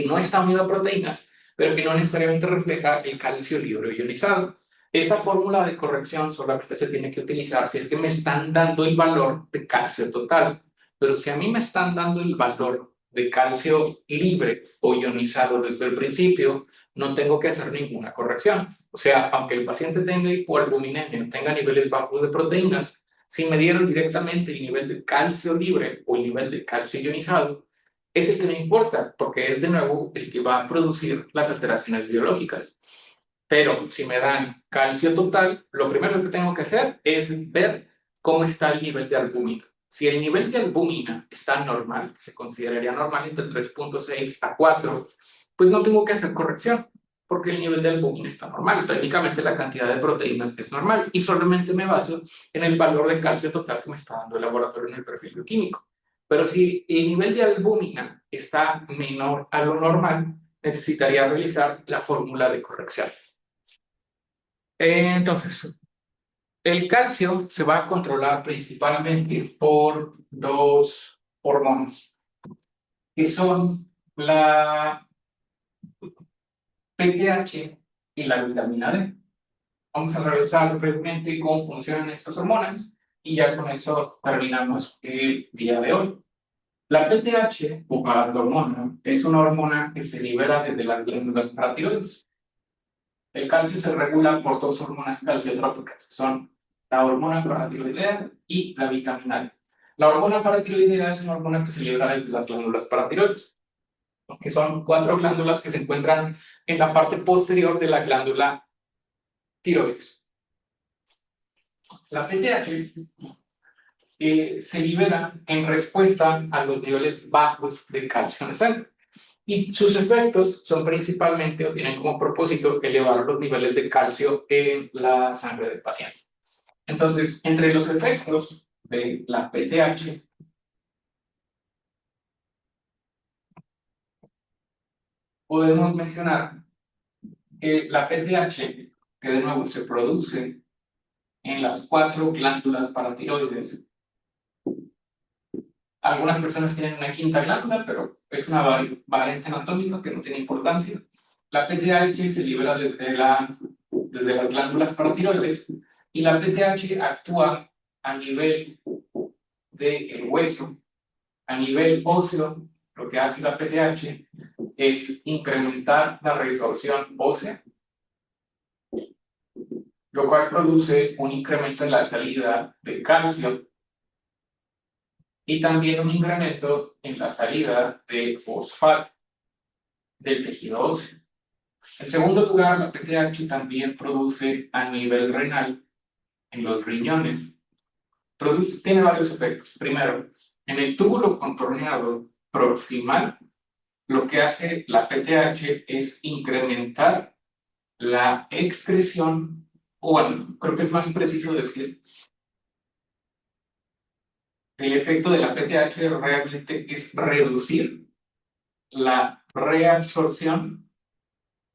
no está unido a proteínas, pero que no necesariamente refleja el calcio libre ionizado. Esta fórmula de corrección solamente se tiene que utilizar si es que me están dando el valor de calcio total, pero si a mí me están dando el valor de calcio libre o ionizado desde el principio, no tengo que hacer ninguna corrección. O sea, aunque el paciente tenga hipoalbuminemia, tenga niveles bajos de proteínas, si me dieron directamente el nivel de calcio libre o el nivel de calcio ionizado, es el que me importa, porque es de nuevo el que va a producir las alteraciones biológicas. Pero si me dan calcio total, lo primero que tengo que hacer es ver cómo está el nivel de albúmina. Si el nivel de albúmina está normal, que se consideraría normal entre 3.6 a 4, pues no tengo que hacer corrección, porque el nivel de albúmina está normal. Técnicamente la cantidad de proteínas es normal y solamente me baso en el valor de calcio total que me está dando el laboratorio en el perfil bioquímico. Pero si el nivel de albúmina está menor a lo normal, necesitaría realizar la fórmula de corrección. Entonces, el calcio se va a controlar principalmente por dos hormonas, que son la PTH y la vitamina D. Vamos a revisar brevemente cómo funcionan estas hormonas y ya con eso terminamos el día de hoy. La PTH, o paratormona, es una hormona que se libera desde las glándulas paratiroides. El calcio se regula por dos hormonas calciotrópicas, que son la hormona paratiroidea y la vitamina D. La hormona paratiroidea es una hormona que se libera desde las glándulas paratiroides, que son cuatro glándulas que se encuentran en la parte posterior de la glándula tiroides. La PTH se libera en respuesta a los niveles bajos de calcio en la sangre. Y sus efectos son principalmente o tienen como propósito elevar los niveles de calcio en la sangre del paciente. Entonces, entre los efectos de la PTH, podemos mencionar que la PTH, que de nuevo se produce en las cuatro glándulas paratiroides, Algunas personas tienen una quinta glándula, pero es una variante anatómica que no tiene importancia. La PTH se libera desde las glándulas paratiroides y la PTH actúa a nivel del hueso, a nivel óseo. Lo que hace la PTH es incrementar la resorción ósea, lo cual produce un incremento en la salida de calcio y también un incremento en la salida de fosfato del tejido óseo. En segundo lugar, la PTH también produce a nivel renal, en los riñones, tiene varios efectos. Primero, en el túbulo contorneado proximal, lo que hace la PTH es incrementar la excreción, o bueno, creo que es más preciso decir, el efecto de la PTH realmente es reducir la reabsorción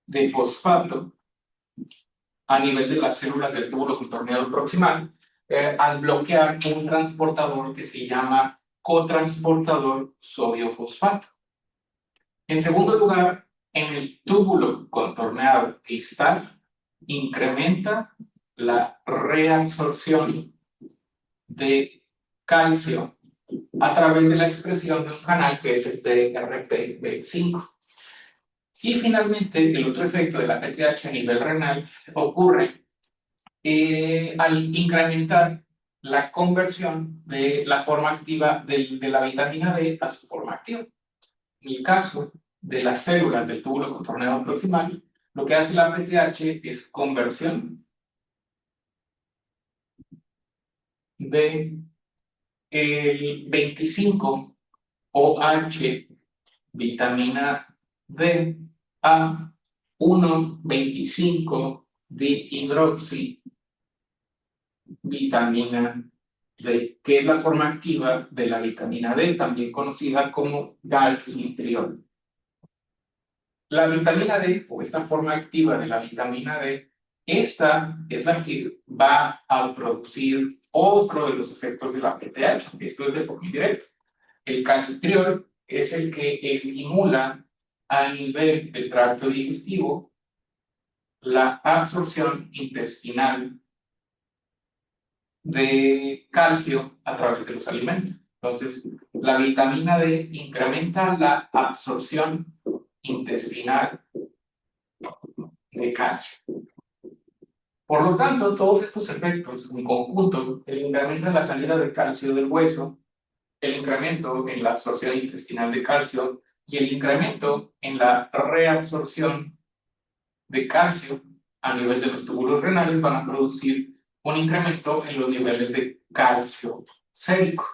de fosfato a nivel de las células del túbulo contorneado proximal, al bloquear un transportador que se llama cotransportador sodio-fosfato. En segundo lugar, en el túbulo contorneado distal, incrementa la reabsorción de calcio a través de la expresión de un canal que es el TRPV5. Y finalmente, el otro efecto de la PTH a nivel renal ocurre al incrementar la conversión de la forma activa de la vitamina D a su forma activa. En el caso de las células del túbulo contorneado proximal, lo que hace la PTH es conversión de el 25-OH vitamina D a 1,25 vitamina D, que es la forma activa de la vitamina D, también conocida como galcitriol. La vitamina D, o esta forma activa de la vitamina D, esta es la que va a producir otro de los efectos de la PTH. Esto es de forma indirecta. El calcitriol es el que estimula a nivel del tracto digestivo la absorción intestinal de calcio a través de los alimentos. Entonces, la vitamina D incrementa la absorción intestinal de calcio. Por lo tanto, todos estos efectos en conjunto, el incremento en la salida de calcio del hueso, el incremento en la absorción intestinal de calcio y el incremento en la reabsorción de calcio a nivel de los túbulos renales van a producir un incremento en los niveles de calcio sérico.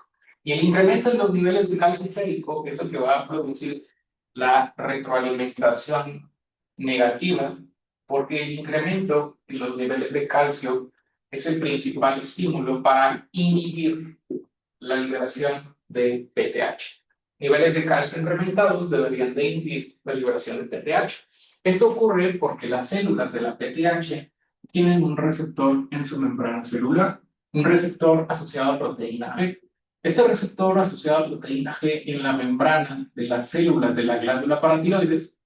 Y el incremento en los niveles de calcio sérico es lo que va a producir la retroalimentación negativa, porque el incremento en los niveles de calcio es el principal estímulo para inhibir la liberación de PTH. Niveles de calcio incrementados deberían de inhibir la liberación de PTH. Esto ocurre porque las células de la PTH tienen un receptor en su membrana celular, un receptor asociado a proteína G. Este receptor asociado a proteína G en la membrana de las células de la glándula paratiroides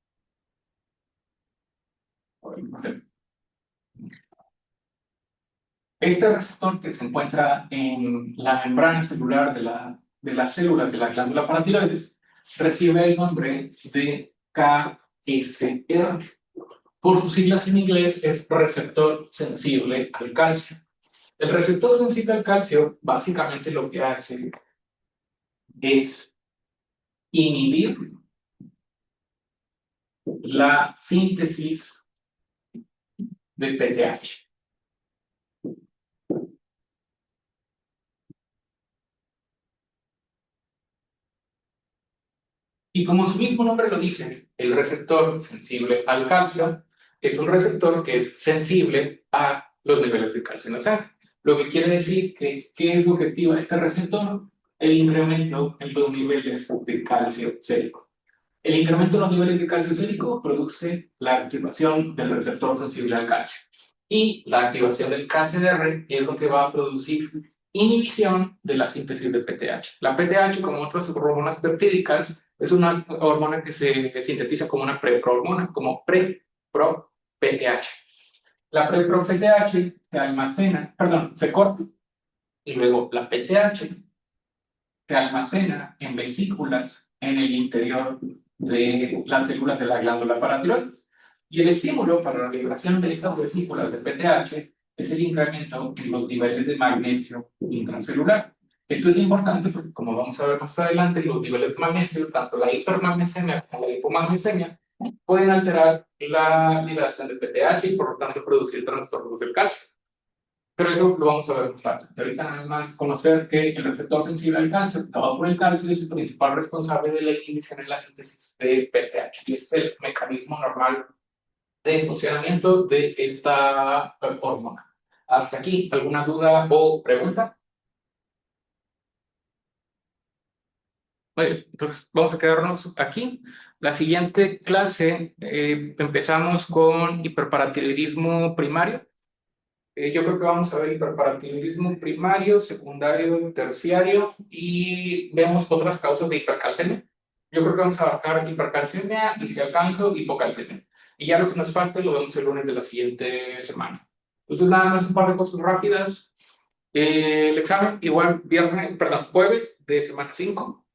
este receptor que se encuentra en la membrana celular de las células de la glándula paratiroides recibe el nombre de KSR. Por sus siglas en inglés es receptor sensible al calcio. El receptor sensible al calcio básicamente lo que hace es inhibir la síntesis de PTH. Y como su mismo nombre lo dice, el receptor sensible al calcio es un receptor que es sensible a los niveles de calcio en la sangre. Lo que quiere decir que, ¿qué es lo que activa este receptor? El incremento en los niveles de calcio sérico. El incremento en los niveles de calcio sérico produce la activación del receptor sensible al calcio. Y la activación del KCR es lo que va a producir inhibición de la síntesis de PTH. La PTH, como otras hormonas peptídicas, es una hormona que se sintetiza como una preprohormona, como pre-pro-PTH. La pre-pro-PTH se almacena, perdón, se corta, y luego la PTH se almacena en vesículas en el interior de las células de la glándula paratiroides. Y el estímulo para la liberación de estas vesículas de PTH es el incremento en los niveles de magnesio intracelular. Esto es importante porque, como vamos a ver más adelante, los niveles de magnesio, tanto la hipermagnesemia como la hipomagnesemia, pueden alterar la liberación de PTH y por lo tanto producir trastornos del calcio. Pero eso lo vamos a ver más tarde. Ahorita nada más conocer que el receptor sensible al calcio, activado por el calcio, es el principal responsable de la inhibición en la síntesis de PTH. Y ese es el mecanismo normal de funcionamiento de esta hormona. Hasta aquí, ¿alguna duda o pregunta? Bueno, entonces vamos a quedarnos aquí. La siguiente clase empezamos con hiperparatiroidismo primario. Yo creo que vamos a ver hiperparatiroidismo primario, secundario, terciario y vemos otras causas de hipercalcemia. Yo creo que vamos a abarcar hipercalcemia y si alcanzo, hipocalcemia. Y ya lo que nos falte lo vemos el lunes de la siguiente semana. Entonces, nada más un par de cosas rápidas. El examen, igual viernes, perdón, jueves de semana 5.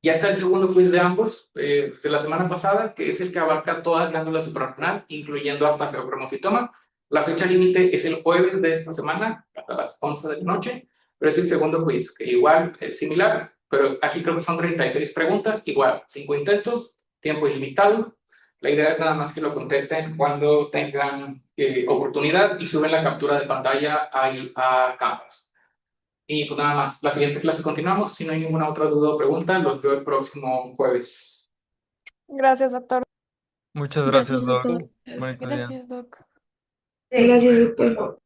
Ya está el segundo quiz de ambos, de la semana pasada, que es el que abarca toda la glándula suprarrenal, incluyendo hasta feocromocitoma. La fecha límite es el jueves de esta semana, hasta las 11 de la noche, pero es el segundo quiz, que igual es similar, pero aquí creo que son 36 preguntas, igual, 5 intentos, tiempo ilimitado. La idea es nada más que lo contesten cuando tengan oportunidad y suben la captura de pantalla ahí a Canvas. Y pues nada más, la siguiente clase continuamos. Si no hay ninguna otra duda o pregunta, los veo el próximo jueves. Gracias, doctor. Muchas Gracias, gracias, Doc. doctor. Bonito día. Gracias, doc. Gracias, doctor.